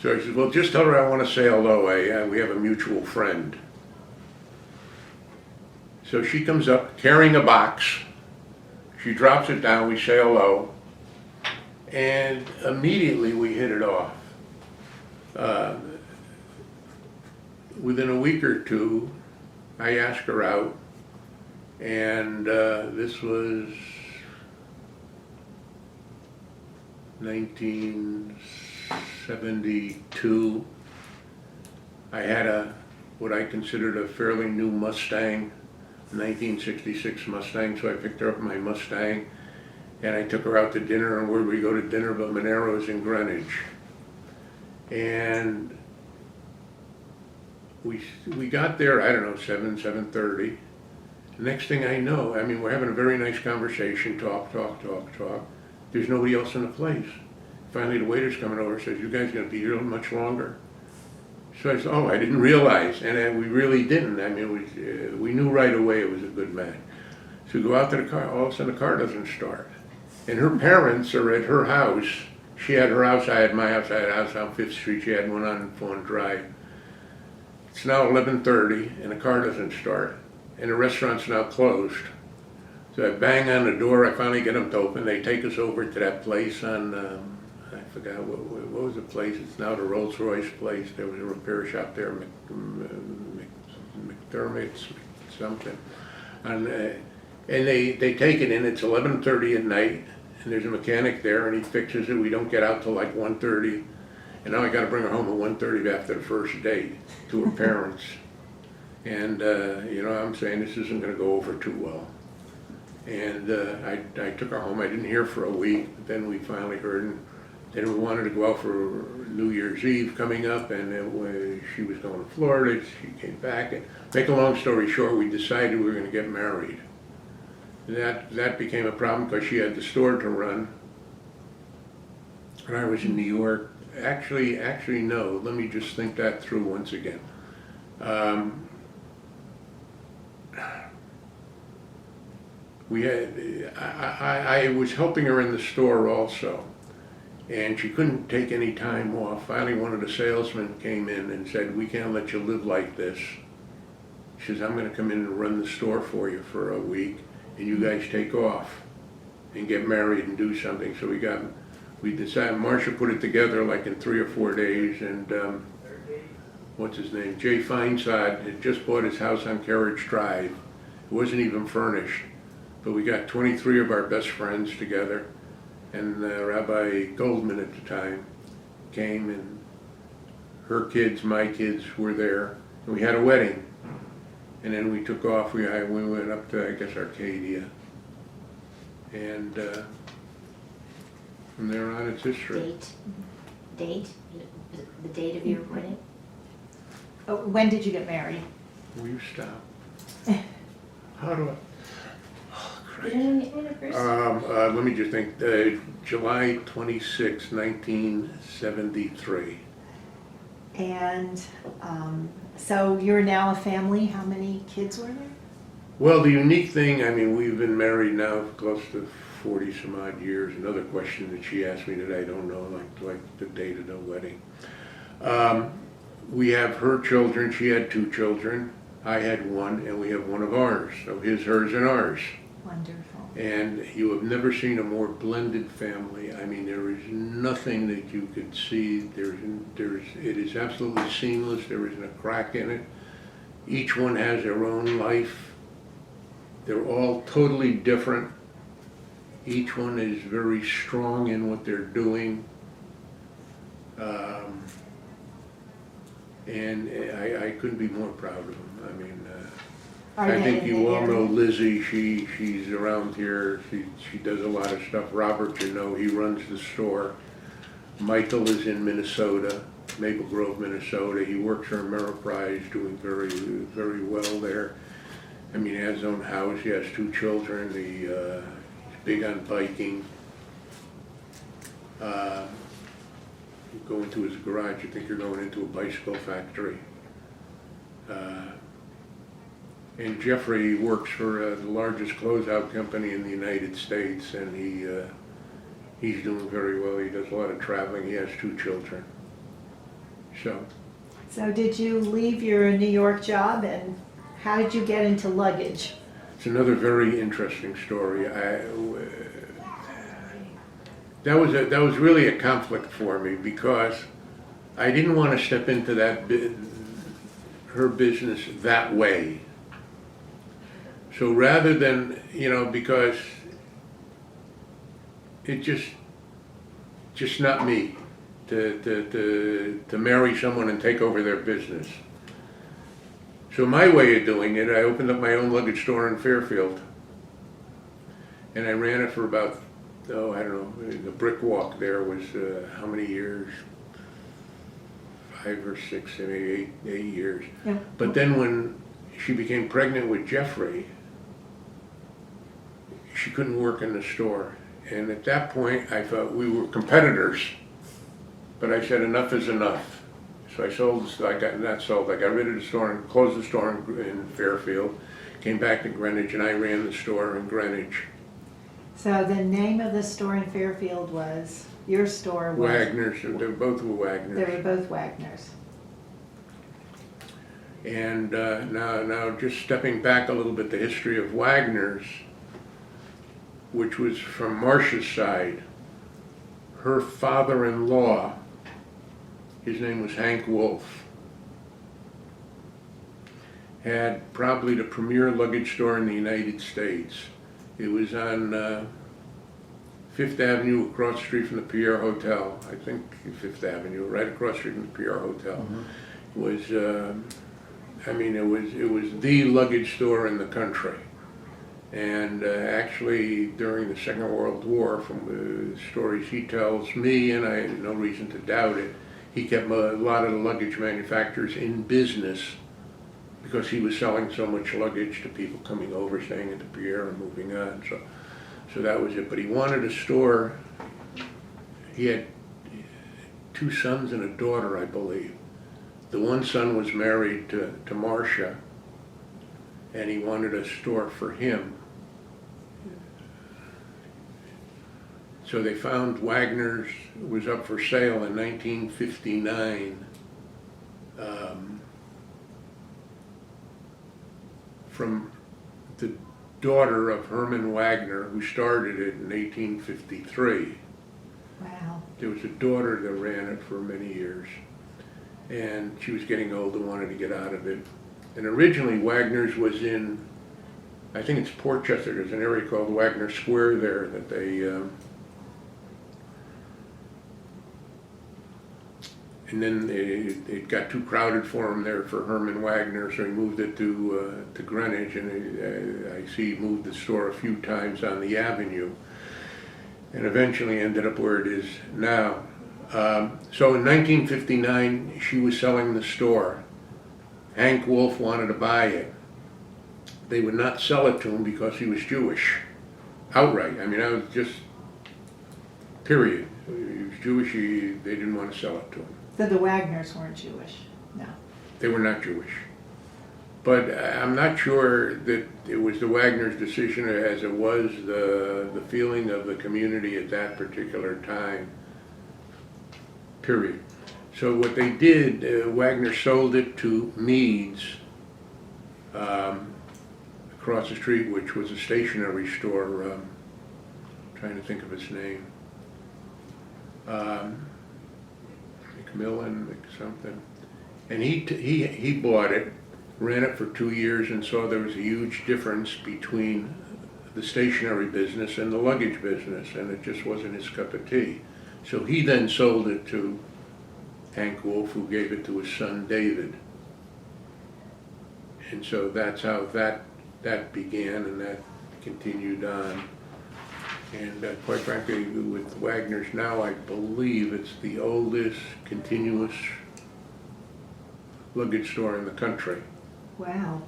So I said, "Well, just tell her I want to say hello. We have a mutual friend." So she comes up carrying a box. She drops it down, we say hello, and immediately we hit it off. Within a week or two, I asked her out, and this was 1972. I had what I considered a fairly new Mustang, 1966 Mustang, so I picked her up in my Mustang, and I took her out to dinner, and where'd we go to dinner but Monero's in Greenwich. And we got there, I don't know, 7:30. Next thing I know, I mean, we're having a very nice conversation, talk. There's nobody else in the place. Finally, the waiter's coming over and says, "You guys gonna be here much longer?" So I said, "Oh, I didn't realize," and we really didn't. I mean, we knew right away it was a good match. So we go out to the car, all of a sudden the car doesn't start. And her parents are at her house. She had her house, I had my house, I had a house on 5th Street, she had one on Fawn Drive. It's now 11:30 and the car doesn't start, and the restaurant's now closed. So I bang on the door, I finally get them to open, they take us over to that place on, I forgot, what was the place? It's now the Rolls Royce place. There was a repair shop there, McDermott's something. And they take it in, it's 11:30 at night, and there's a mechanic there, and he fixes it. We don't get out till like 1:30. And now I got to bring her home at 1:30 after the first date to her parents. And, you know, I'm saying this isn't going to go over too well. And I took her home. I didn't hear for a week. But then we finally heard, and then we wanted to go out for New Year's Eve coming up, and she was going to Florida. She came back. And make a long story short, we decided we were going to get married. And that became a problem because she had the store to run. And I was in New York. Actually, no. Let me just think that through once again. I was helping her in the store also, and she couldn't take any time off. Finally, one of the salesmen came in and said, "We can't let you live like this." She says, "I'm going to come in and run the store for you for a week, and you guys take off and get married and do something." So we decided, Marcia put it together like in 3 or 4 days, and what's his name? Jay Feinsod had just bought his house on Carriage Drive. It wasn't even furnished, but we got 23 of our best friends together, and Rabbi Goldman at the time came, and her kids, my kids were there, and we had a wedding. And then we took off, we went up to, I guess, Arcadia, and from there on, it's history. Date? The date of your wedding? Oh, when did you get married? Will you stop? How do I? Oh, Christ. Let me just think. July 26, 1973. And so you're now a family. How many kids were there? Well, the unique thing, I mean, we've been married now for close to 40 some odd years. Another question that she asked me that I don't know, like the date of the wedding. We have her children. She had 2 children. I had 1, and we have 1 of ours. So his, hers, and ours. Wonderful. And you have never seen a more blended family. I mean, there is nothing that you could see. It is absolutely seamless. There isn't a crack in it. Each one has their own life. They're all totally different. Each one is very strong in what they're doing. And I couldn't be more proud of them. I mean, Are I they think in you the all know area? Lizzie. She's around here. She does a lot of stuff. Robert, you know, he runs the store. Michael is in Minnesota, Maple Grove, Minnesota. He works for Ameriprise, doing very, very well there. I mean, he has his own house. He has 2 children. He's big on biking. You go into his garage, you think you're going into a bicycle factory. And Jeffrey works for the largest closeout company in the United States, and he's doing very well. He does a lot of traveling. He has 2 children. So did you leave your New York job, and how did you get into luggage? It's another very interesting story. That was really a conflict for me because I didn't want to step into her business that way. So rather than, because it just not me to marry someone and take over their business. So my way of doing it, I opened up my own luggage store in Fairfield, and I ran it for about, I don't know, the brick walk there was how many years? 5 or 6, maybe 8 years. Yeah. But then when she became pregnant with Jeffrey, she couldn't work in the store. And at that point, I thought we were competitors. But I said, enough is enough. So I got rid of the store and closed the store in Fairfield, came back to Greenwich, and I ran the store in Greenwich. So the name of the store in Fairfield was, your store was? Wagner's, they both were Wagner's. They were both Wagner's. And now just stepping back a little bit, the history of Wagner's, which was from Marcia's side, her father-in-law, his name was Hank Wolf, had probably the premier luggage store in the United States. It was on 5th Avenue, across the street from the Pierre Hotel. I think 5th Avenue, right across the street from the Pierre Hotel. Mm-hmm. It was the luggage store in the country. And actually, during the Second World War, from the stories he tells me, and I have no reason to doubt it, he kept a lot of the luggage manufacturers in business because he was selling so much luggage to people coming over, staying at the Pierre and moving on. So that was it. But he wanted a store. He had 2 sons and a daughter, I believe. The one son was married to Marcia, and he wanted a store for him. So they found Wagner's was up for sale in 1959 from the daughter of Herman Wagner, who started it in 1853. Wow. There was a daughter that ran it for many years, and she was getting old and wanted to get out of it. And originally Wagner's was in, I think it's Portchester, there's an area called Wagner Square there that they, and then it got too crowded for him there for Herman Wagner, so he moved it to Greenwich, and I see he moved the store a few times on the avenue, and eventually ended up where it is now. So in 1959, she was selling the store. Hank Wolf wanted to buy it. They would not sell it to him because he was Jewish, outright. I mean, period. He was Jewish, they didn't want to sell it to him. So the Wagners weren't Jewish? No. They were not Jewish. But I'm not sure that it was the Wagner's decision as it was the feeling of the community at that particular time, period. So what they did, Wagner sold it to Mead's across the street, which was a stationery store, trying to think of its name. McMillan, something. And he bought it, ran it for 2 years, and saw there was a huge difference between the stationery business and the luggage business, and it just wasn't his cup of tea. So he then sold it to Hank Wolf, who gave it to his son David. And so that's how that began, and that continued on. And quite frankly, with Wagner's now, I believe it's the oldest continuous luggage store in the country. Wow.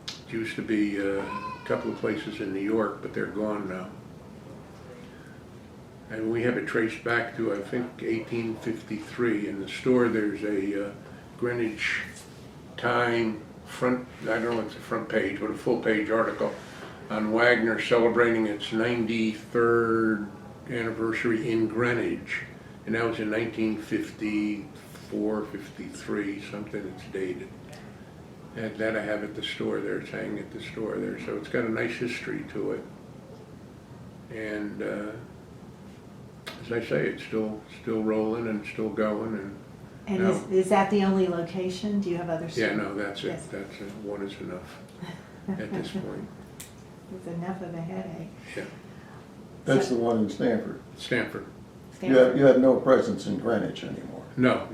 It used to be a couple of places in New York, but they're gone now. And we have it traced back to, I think, 1853. In the store, there's a Greenwich Time front, I don't know if it's a front page, but a full page article on Wagner celebrating its 93rd anniversary in Greenwich. And that was in 1954, 53, something that's dated. And that I have at the store there, it's hanging at the store there. So it's got a nice history to it. And as I say, it's still rolling and still going. And No. is that the only location? Do you have other stores? Yeah, no, that's it. Yes. That's it. One is enough at this point. It's enough of a headache. Yeah. That's the one in Stanford. Stanford. You had no presence in Greenwich anymore. No.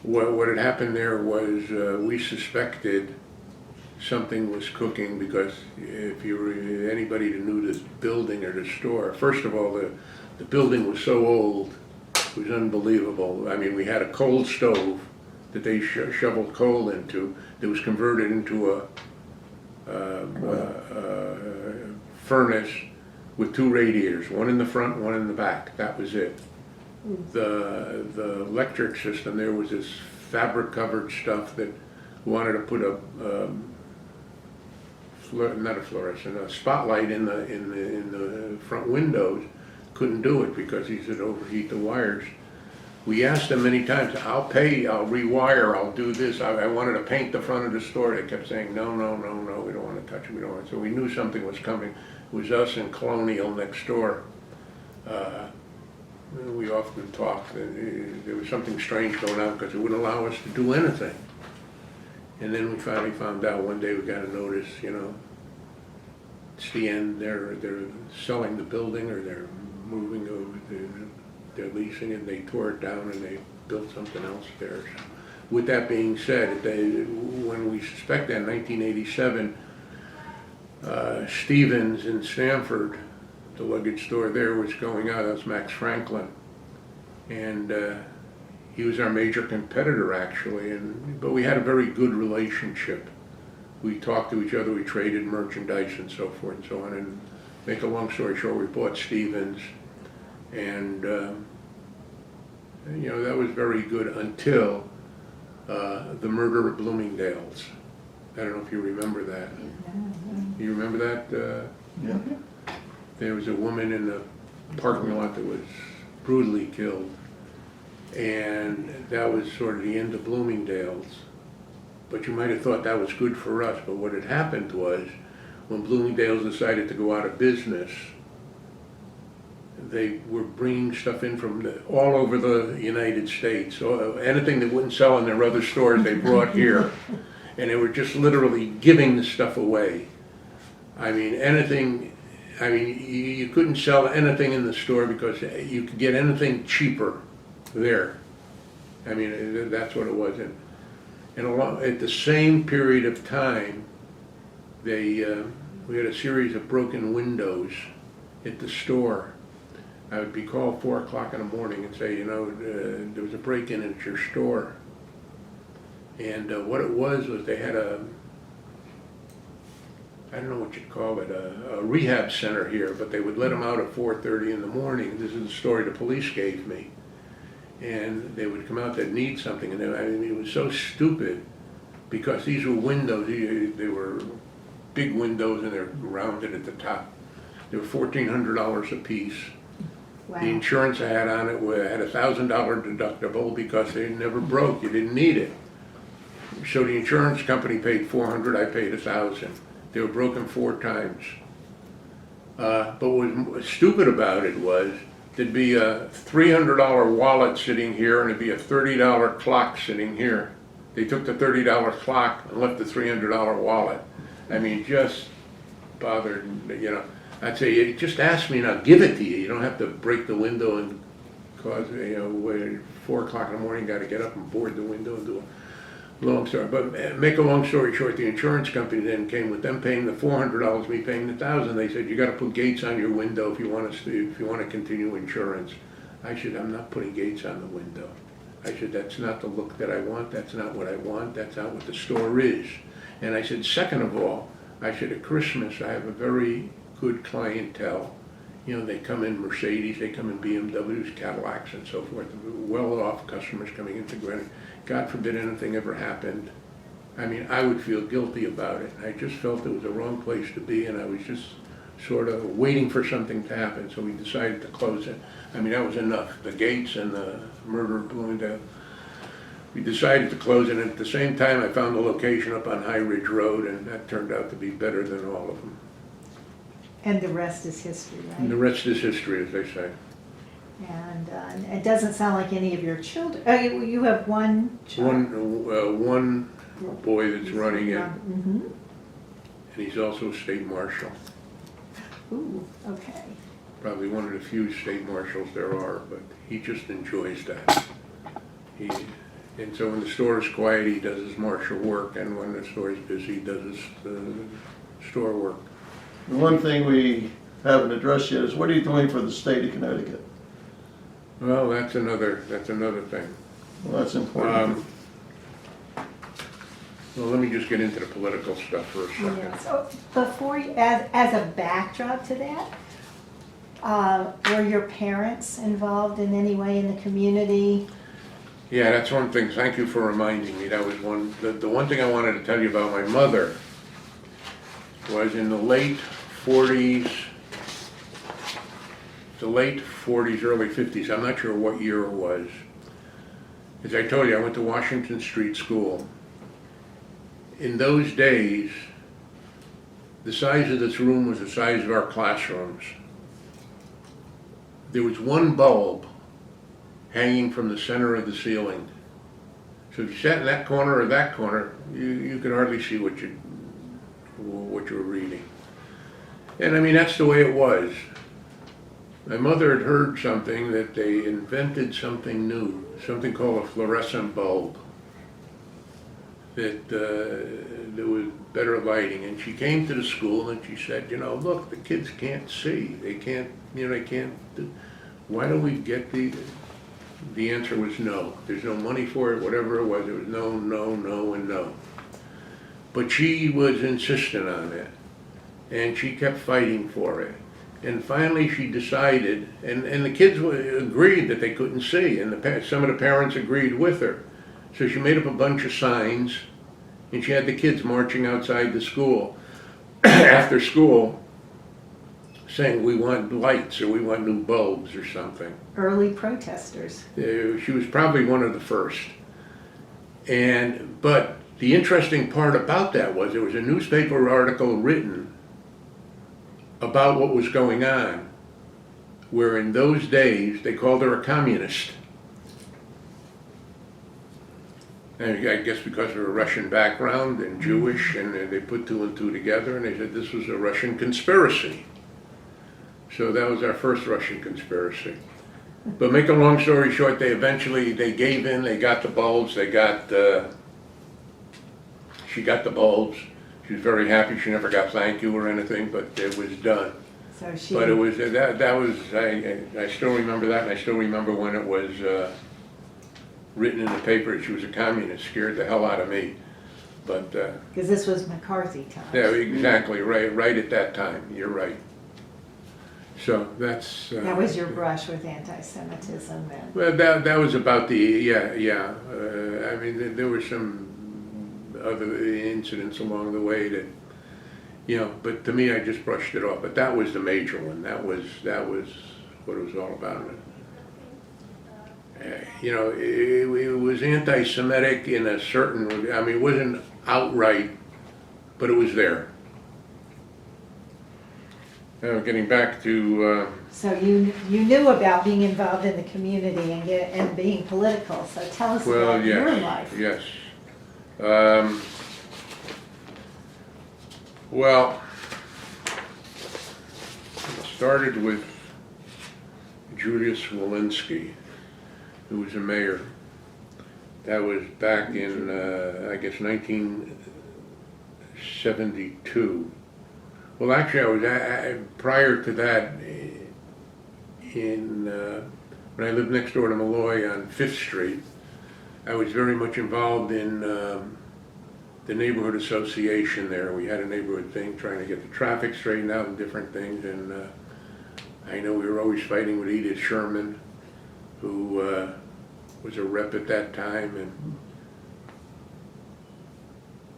What had happened there was we suspected something was cooking because if you were anybody that knew this building or the store, first of all, the building was so old, it was unbelievable. I mean, we had a coal stove that they shoveled coal into that was converted into a furnace with 2 radiators, one in the front, one in the back. That was it. The electric system, there was this fabric covered stuff that wanted to put a not a fluorescent, a spotlight in the front windows. Couldn't do it because he said overheat the wires. We asked them many times, I'll pay, I'll rewire, I'll do this. I wanted to paint the front of the store. They kept saying, no, we don't want to touch it, we don't want to. So we knew something was coming. It was us and Colonial next door. We often talked, there was something strange going on because it wouldn't allow us to do anything. And then we finally found out one day we got a notice, it's the end, they're selling the building or they're moving over, they're leasing it, they tore it down and they built something else there. So, with that being said, when we suspect that in 1987, Stevens in Stamford, the luggage store there was going out, that was Max Franklin. And he was our major competitor actually, but we had a very good relationship. We talked to each other, we traded merchandise and so forth and so on. And make a long story short, we bought Stevens, and that was very good until the murder at Bloomingdale's. I don't know if you remember that. You remember that? Yeah. There was a woman in the parking lot that was brutally killed, and that was sort of the end of Bloomingdale's. But you might have thought that was good for us, but what had happened was when Bloomingdale's decided to go out of business, they were bringing stuff in from all over the United States. So anything that wouldn't sell in their other stores, they brought here. And they were just literally giving the stuff away. I mean, you couldn't sell anything in the store because you could get anything cheaper there. I mean, that's what it was. And at the same period of time, we had a series of broken windows at the store. I would be called 4 o'clock in the morning and say, there was a break-in at your store. And what it was they had I don't know what you'd call it, a rehab center here, but they would let them out at 4:30 in the morning. This is the story the police gave me. and they would come out that need something, and I mean, it was so stupid, because these were windows, they were big windows, and they're rounded at the top. They were $1,400 a piece. Wow. The insurance I had on it had a $1,000 deductible because they never broke, you didn't need it. So the insurance company paid $400, I paid $1,000. They were broken 4 times. But what was stupid about it was, there'd be a $300 wallet sitting here and there'd be a $30 clock sitting here. They took the $30 clock and left the $300 wallet. I mean, just bothered, you know. I'd say, just ask me and I'll give it to you. You don't have to break the window and cause, you know, 4 o'clock in the morning, got to get up and board the window and do a long story. But make a long story short, the insurance company then came with them paying the $400, me paying the $1,000. They said, you got to put gates on your window if you want to continue insurance. I said, I'm not putting gates on the window. I said, that's not the look that I want. That's not what I want. That's not what the store is. And I said, second of all, I said, at Christmas, I have a very good clientele. You know, they come in Mercedes, they come in BMWs, Cadillacs, and so forth. Well-off customers coming into Greenberg. God forbid anything ever happened. I mean, I would feel guilty about it. I just felt it was the wrong place to be, and I was just sort of waiting for something to happen, so we decided to close it. I mean, that was enough. The gates and the murder blowing down. We decided to close it, and at the same time, I found the location up on High Ridge Road, and that turned out to be better than all of them. And the rest is history, And the right? rest is history, as they say. And it doesn't sound like any of your children, oh, you have one child? One boy that's running it, Mm-hmm. and he's also a state marshal. Ooh, okay. Probably one of the few state marshals there are, but he just enjoys that. And so when the store is quiet, he does his marshal work, and when the store is busy, he does his store work. The one thing we haven't addressed yet is what are you doing for the state of Connecticut? Well, that's another thing. Well, that's important. Well, let me just get into the political stuff for a second. Yeah, so before, as a backdrop to that, were your parents involved in any way in the community? Yeah, that's one thing. Thank you for reminding me. That was one. The one thing I wanted to tell you about my mother was in the late 40s, early 50s. I'm not sure what year it was. As I told you, I went to Washington Street School. In those days, the size of this room was the size of our classrooms. There was one bulb hanging from the center of the ceiling. So if you sat in that corner or that corner, you could hardly see what you were reading. And I mean, that's the way it was. My mother had heard something that they invented something new, something called a fluorescent bulb, that there was better lighting. And she came to the school and she said, you know, look, the kids can't see. They can't, you know, they can't do. Why don't we get the answer was no. There's no money for it, whatever it was no, no, no, and no. But she was insistent on it, and she kept fighting for it. And finally she decided, and the kids agreed that they couldn't see, and some of the parents agreed with her. So she made up a bunch of signs, and she had the kids marching outside the school after school saying, we want lights, or we want new bulbs, or something. Early protesters. She was probably one of the first. But the interesting part about that was there was a newspaper article written about what was going on, where in those days they called her a communist. And I guess because of her Russian background and Jewish, and they put 2 and 2 together, and they said this was a Russian conspiracy. So that was our first Russian conspiracy. But make a long story short, they gave in, they got the bulbs, she got the bulbs. She was very happy, she never got thank you or anything, but it was done. So she. But it was, I still remember that, and I still remember when it was written in the paper that she was a communist, scared the hell out of me. But, Because this was McCarthy times. yeah, exactly, right at that time, you're right. So that's. That was your brush with anti-Semitism then? Well, that was about yeah. I mean, there were some other incidents along the way that, but to me, I just brushed it off. But that was the major one. That was what it was all about. It was anti-Semitic in a certain. I mean, it wasn't outright, but it was there. Now, getting back to. So you knew about being involved in the community and being political. So tell us about your life. Yes. Well, it started with Julius Walensky, who was a mayor. That was back in, I guess, 1972. Well, actually, I was prior to that. When I lived next door to Malloy on 5th Street, I was very much involved in the neighborhood association there. We had a neighborhood thing trying to get the traffic straightened out and different things, and I know we were always fighting with Edith Sherman, who was a rep at that time, and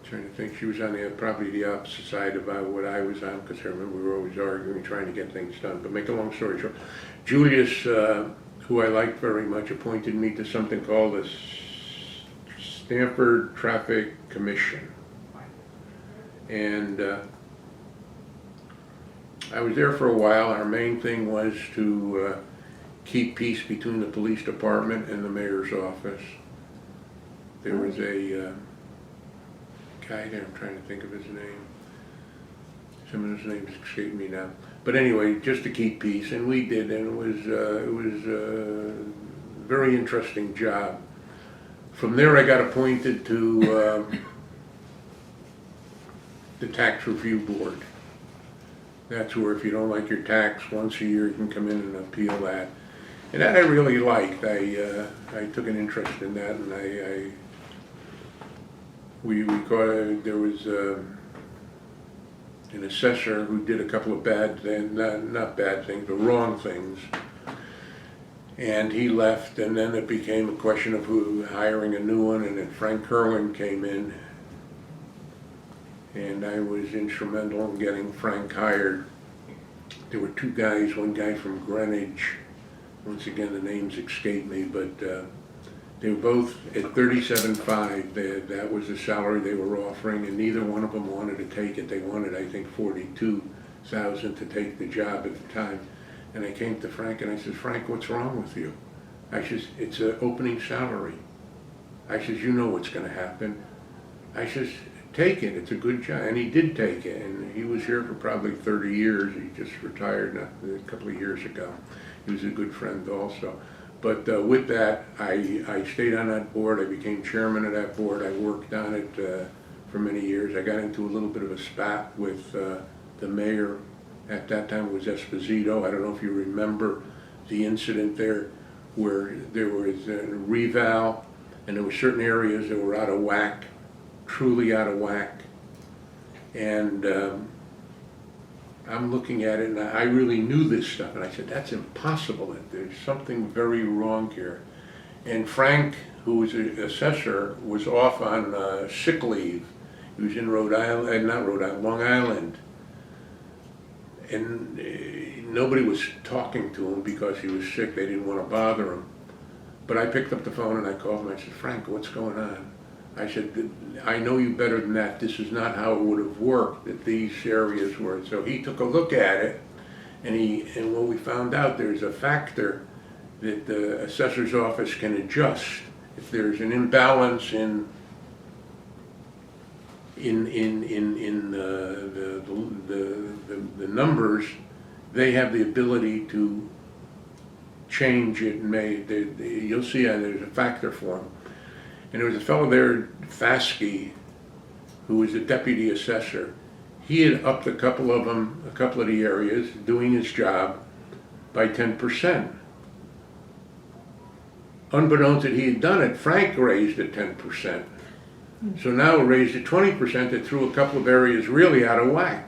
trying to think, she was on probably the opposite side of what I was on, because I remember we were always arguing, trying to get things done. But make a long story short, Julius, who I liked very much, appointed me to something called the Stanford Traffic Commission. And I was there for a while. Our main thing was to keep peace between the police department and the mayor's office. There was a guy there, I'm trying to think of his name. Some of his names escape me now. But anyway, just to keep peace, and we did, and it was a very interesting job. From there, I got appointed to the Tax Review Board. That's where if you don't like your tax, once a year you can come in and appeal that. And that I really liked. I took an interest in that, and there was an assessor who did a couple of bad things, not bad things, but wrong things. And he left, and then it became a question of hiring a new one, and then Frank Kerwin came in. And I was instrumental in getting Frank hired. There were two guys, one guy from Greenwich. Once again, the names escape me, but they were both at $37,500. That was the salary they were offering, and neither one of them wanted to take it. They wanted, I think, $42,000 to take the job at the time. And I came to Frank and I said, "Frank, what's wrong with you?" I said, "It's an opening salary." I said, "You know what's going to happen." I said, "Take it, it's a good job." And he did take it, and he was here for probably 30 years. He just retired a couple of years ago. He was a good friend also. But with that, I stayed on that board. I became chairman of that board. I worked on it for many years. I got into a little bit of a spat with the mayor. At that time it was Esposito. I don't know if you remember the incident there where there was a reval and there were certain areas that were out of whack, truly out of whack. And I'm looking at it, and I really knew this stuff, and I said, "That's impossible. There's something very wrong here." And Frank, who was an assessor, was off on sick leave. He was in Long Island. And nobody was talking to him because he was sick. They didn't want to bother him. But I picked up the phone and I called him. I said, "Frank, what's going on?" I said, "I know you better than that. This is not how it would have worked, that these areas were." So he took a look at it, and when we found out there's a factor that the assessor's office can adjust. If there's an imbalance in the numbers, they have the ability to change it. And you'll see there's a factor for them. And there was a fellow there, Fasky, who was a deputy assessor. He had upped a couple of the areas, doing his job by 10%. Unbeknownst that he had done it, Frank raised it 10%. So now it raised it 20%. That threw a couple of areas really out of whack.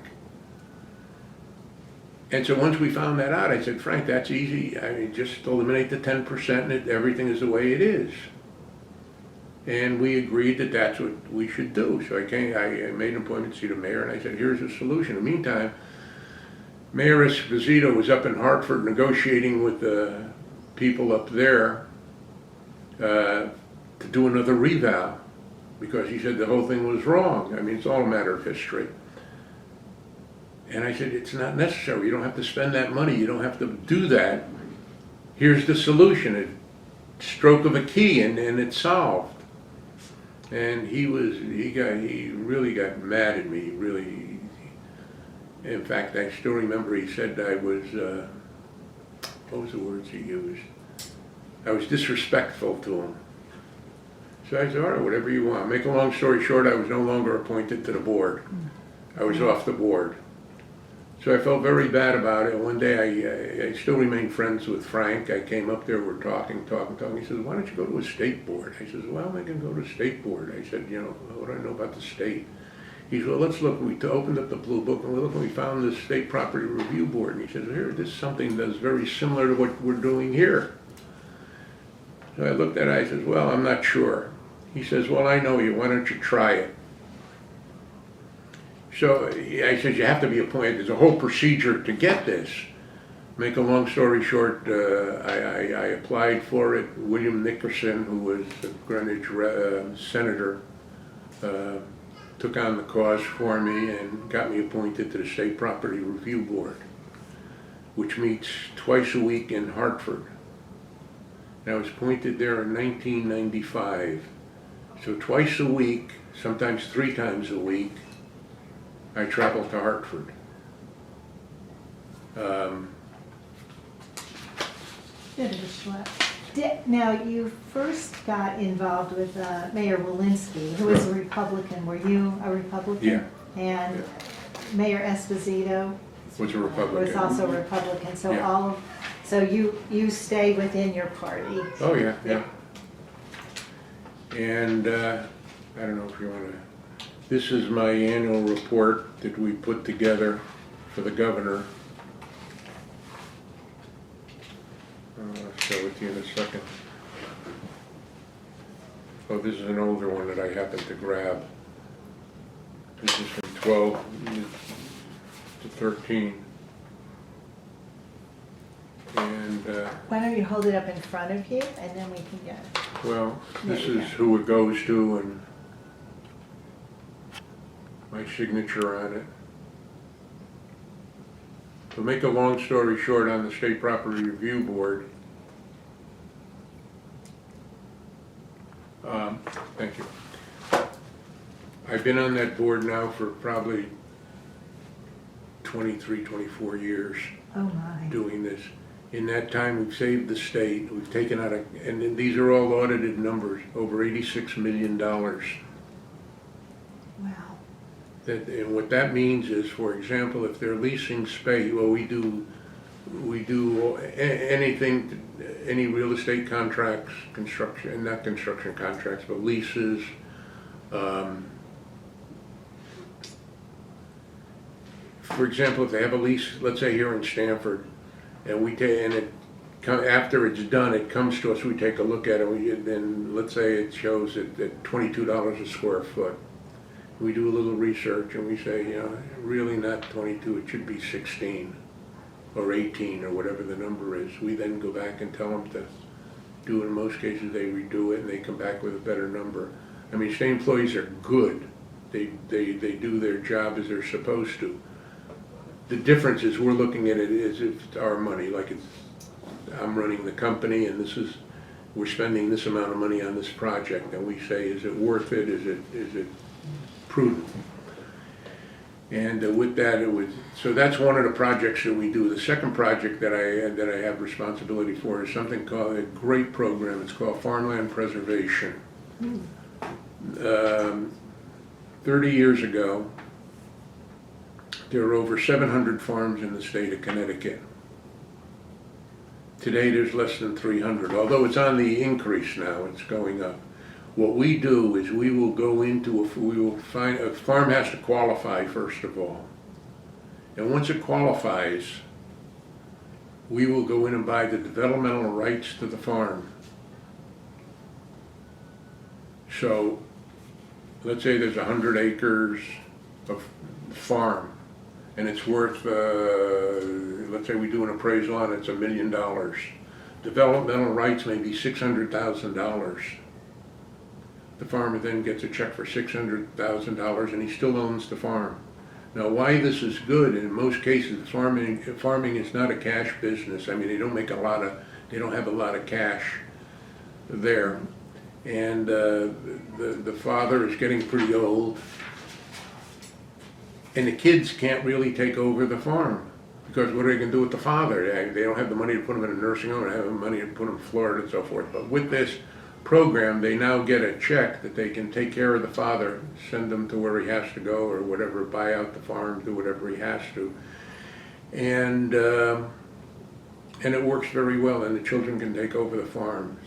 And so once we found that out, I said, Frank, that's easy. I mean, just eliminate the 10% and everything is the way it is. And we agreed that that's what we should do. So I made an appointment to see the mayor, and I said, here's the solution. In the meantime, Mayor Esposito was up in Hartford negotiating with the people up there to do another revow, because he said the whole thing was wrong. I mean, it's all a matter of history. And I said, it's not necessary. You don't have to spend that money. You don't have to do that. Here's the solution. A stroke of a key, and it's solved. And he really got mad at me, really. In fact, I still remember he said I was, what was the words he used? I was disrespectful to him. So I said, all right, whatever you want. Make a long story short, I was no longer appointed to the board. I was off the board. So I felt very bad about it. One day I still remain friends with Frank. I came up there, we're talking. He says, why don't you go to a state board? I said, well, I can go to a state board. I said, you know, what do I know about the state? He said, well, let's look. We opened up the blue book and we looked and we found the State Property Review Board. And he says, here, this is something that's very similar to what we're doing here. So I looked at it, I said, well, I'm not sure. He says, well, I know you, why don't you try it? So I said, you have to be appointed. There's a whole procedure to get this. Make a long story short, I applied for it. William Nickerson, who was a Greenwich senator, took on the cause for me and got me appointed to the State Property Review Board, which meets twice a week in Hartford. And I was appointed there in 1995. So twice a week, sometimes 3 times a week, I traveled to Hartford. Bit of a schlep. Now, you first got involved with Mayor Walensky, who was a Republican. Were you a Republican? Yeah. And Mayor Esposito Was a Republican. was also a Republican. So Yeah. so you stay within your party. Oh, yeah, yeah. And I don't know if you want to, this is my annual report that we put together for the governor. I'll show it to you in a second. Oh, this is an older one that I happened to grab. This is from 12 to 13. And Why don't you hold it up in front of you and then we can get it. well, this There you is go. who it goes to and my signature on it. To make a long story short, on the State Property Review Board, thank you. I've been on that board now for probably 23, 24 years Oh my. doing this. In that time, we've saved the state, we've taken out, and these are all audited numbers, over $86 million. Wow. And what that means is, for example, if they're leasing space, well, we do anything, any real estate contracts, construction, not construction contracts, but leases. For example, if they have a lease, let's say here in Stamford, and after it's done, it comes to us, we take a look at it, then let's say it shows at $22 a square foot. We do a little research and we say, you know, really not 22, it should be 16 or 18 or whatever the number is. We then go back and tell them to do, in most cases they redo it and they come back with a better number. I mean, state employees are good. They do their job as they're supposed to. The difference is we're looking at it as if it's our money, like I'm running the company and we're spending this amount of money on this project, and we say, is it worth it? Is it prudent? And with that, so that's one of the projects that we do. The second project that I have responsibility for is something called a great program. It's called Farmland Preservation. 30 years ago, there were over 700 farms in the state of Connecticut. Today there's less than 300, although it's on the increase now, it's going up. What we do is we will go into, we will find, a farm has to qualify first of all. And once it qualifies, we will go in and buy the developmental rights to the farm. So, let's say there's 100 acres of farm, and it's worth, let's say we do an appraisal on it, it's $1 million. Developmental rights may be $600,000. The farmer then gets a check for $600,000 and he still owns the farm. Now, why this is good, in most cases, farming is not a cash business. I mean, they don't have a lot of cash there. And the father is getting pretty old. And the kids can't really take over the farm, because what are they going to do with the father? They don't have the money to put him in a nursing home, they don't have the money to put him in Florida and so forth. But with this program, they now get a check that they can take care of the father, send him to where he has to go or whatever, buy out the farm, do whatever he has to. And it works very well, and the children can take over the farms.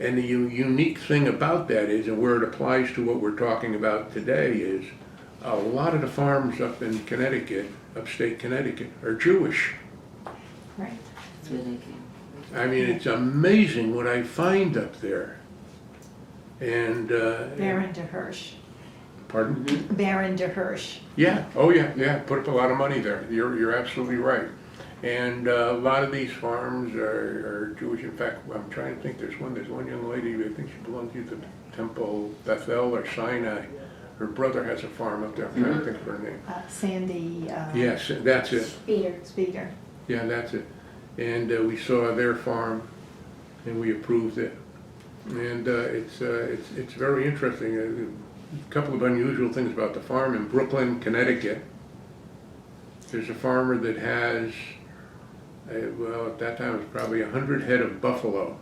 And the unique thing about that is, and where it applies to what we're talking about today, is a lot of the farms up in Connecticut, upstate Connecticut, are Jewish. Right. That's where they came. I mean, it's amazing what I find up there. And, Baron de Hirsch. pardon? Baron de Hirsch. Yeah, oh yeah, put up a lot of money there. You're absolutely right. And a lot of these farms are Jewish. In fact, I'm trying to think, there's one young lady, I think she belongs to the Temple Bethel or Sinai. Her brother has a farm up there. I'm trying to think of her name. Sandy. Yes, that's it. Speaker. Yeah, that's it. And we saw their farm, and we approved it. And it's very interesting. A couple of unusual things about the farm in Brooklyn, Connecticut. There's a farmer that has, well, at that time it was probably 100 head of buffalo.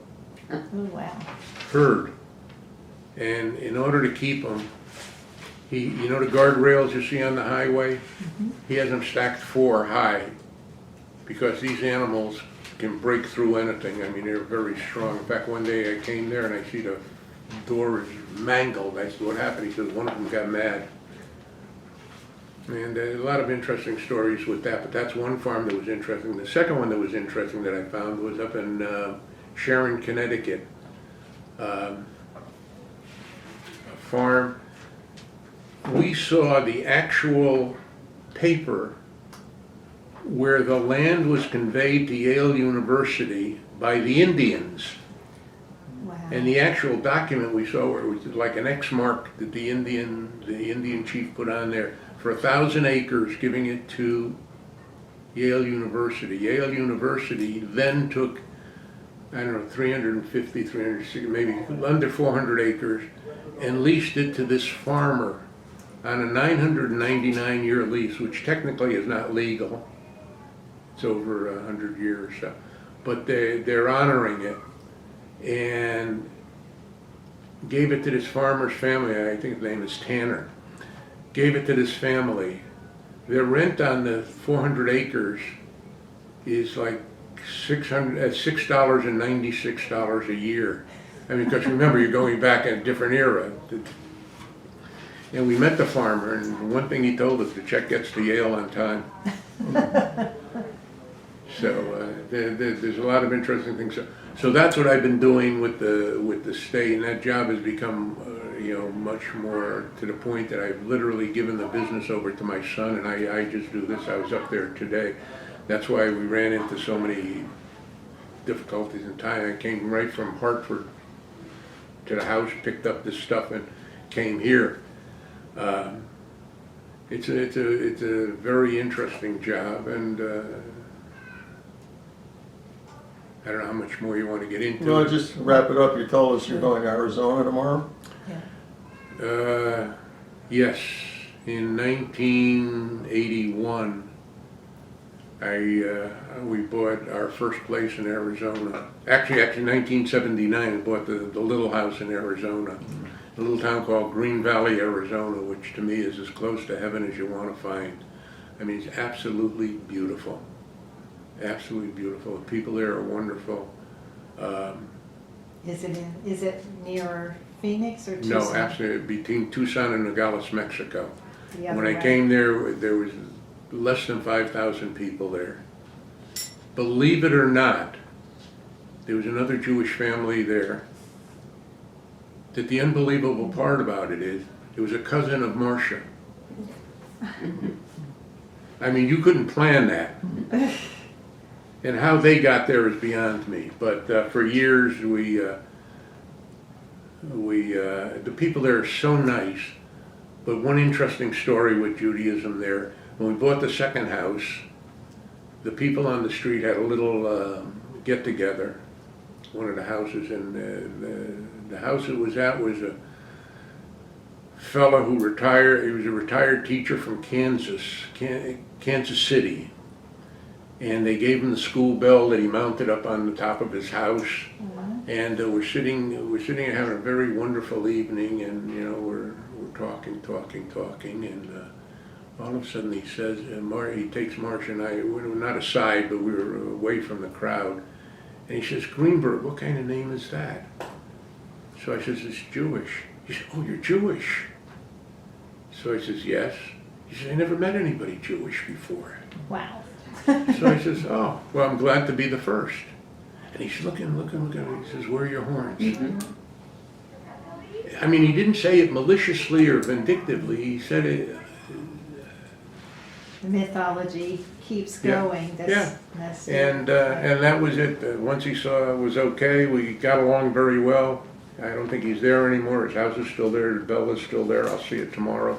Oh, wow. Herd. And in order to keep them, you know the guardrails you see on the highway? Mm-hmm. He has them stacked 4 high, because these animals can break through anything. I mean, they're very strong. In fact, one day I came there and I see the door is mangled. I said, what happened? He says, one of them got mad. And a lot of interesting stories with that, but that's one farm that was interesting. The second one that was interesting that I found was up in Sharon, Connecticut. A farm. We saw the actual paper where the land was conveyed to Yale University by the Indians. Wow. And the actual document we saw, where it was like an X mark that the Indian chief put on there, for 1,000 acres, giving it to Yale University. Yale University then took, I don't know, 350, 360, maybe under 400 acres, and leased it to this farmer on a 999-year lease, which technically is not legal. It's over 100 years, so. But they're honoring it, and gave it to this farmer's family. I think his name is Tanner. Gave it to this family. Their rent on the 400 acres is like $696 a year. I mean, because remember, you're going back in a different era. And we met the farmer, and one thing he told us, the check gets to Yale on time. So there's a lot of interesting things. So that's what I've been doing with the state, and that job has become much more to the point that I've literally given the business over to my son, and I just do this. I was up there today. That's why we ran into so many difficulties in time. I came right from Hartford to the house, picked up this stuff, and came here. It's a very interesting job, and I don't know how much more you want to get into. No, just wrap it up. You told us you're going to Arizona tomorrow? Yes, in 1981, we bought our first place in Arizona. Actually 1979, we bought the little house in Arizona, a little town called Green Valley, Arizona, which to me is as close to heaven as you want to find. I mean, it's absolutely beautiful. Absolutely beautiful. The people there are wonderful. Is it near Phoenix or Tucson? No, absolutely, between Tucson and Nogales, Mexico. The other When I way. came there was less than 5,000 people there. believe it or not, there was another Jewish family there. That the unbelievable part about it is, it was a cousin of Marcia. I mean, you couldn't plan that. And how they got there is beyond me. But for years, the people there are so nice. But one interesting story with Judaism there, when we bought the second house, the people on the street had a little get-together, one of the houses, and the house it was at was a fellow who retired. He was a retired teacher from Kansas City, and they gave him the school bell that he mounted up on the top of his house. Mm-hmm. And we're sitting and having a very wonderful evening, and you know we're talking, and all of a sudden he says, he takes Marcia and I, we were not aside, but we were away from the crowd, and he says, Greenberg, what kind of name is that? So I says, it's Jewish. He said, oh, you're Jewish. So I says, yes. He says, I never met anybody Jewish before. Wow. So I says, oh, well, I'm glad to be the first. And he's looking. He says, where are your horns? Mm-hmm. I mean, he didn't say it maliciously or vindictively. He said it. The mythology keeps Yeah. going. That's And that was it. Once he saw it was okay, we got along very well. I don't think he's there anymore. His house is still there. The bell is still there. I'll see it tomorrow.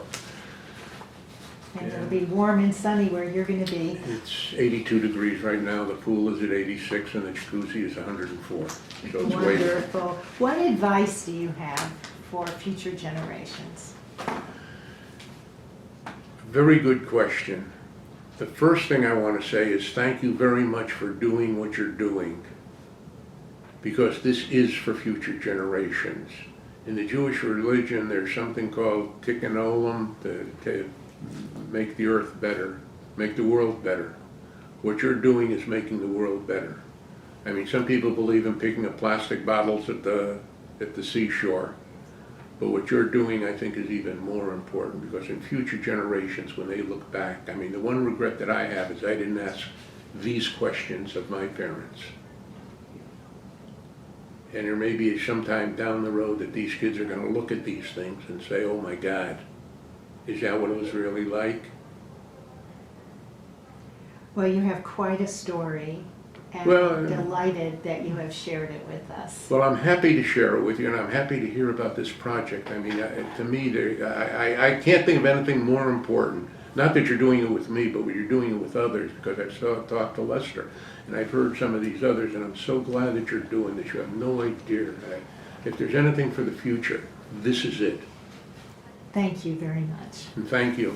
And it'll be warm and sunny where you're going to be. It's 82 degrees right now. The pool is at 86 and the jacuzzi is 104. So it's waiting. Wonderful. What advice do you have for future generations? Very good question. The first thing I want to say is thank you very much for doing what you're doing, because this is for future generations. In the Jewish religion, there's something called tikkun olam, to make the earth better, make the world better. What you're doing is making the world better. I mean, some people believe in picking up plastic bottles at the seashore, but what you're doing, I think, is even more important, because in future generations, when they look back, I mean, the one regret that I have is I didn't ask these questions of my parents. And there may be sometime down the road that these kids are going to look at these things and say, oh my God, is that what it was really like? Well, you have quite a story, and Well, I'm delighted that you have shared it with us. Well, I'm happy to share it with you, and I'm happy to hear about this project. I mean, to me, I can't think of anything more important. Not that you're doing it with me, but you're doing it with others, because I've talked to Lester, and I've heard some of these others, and I'm so glad that you're doing this. You have no idea. If there's anything for the future, this is it. Thank you very much. And thank you.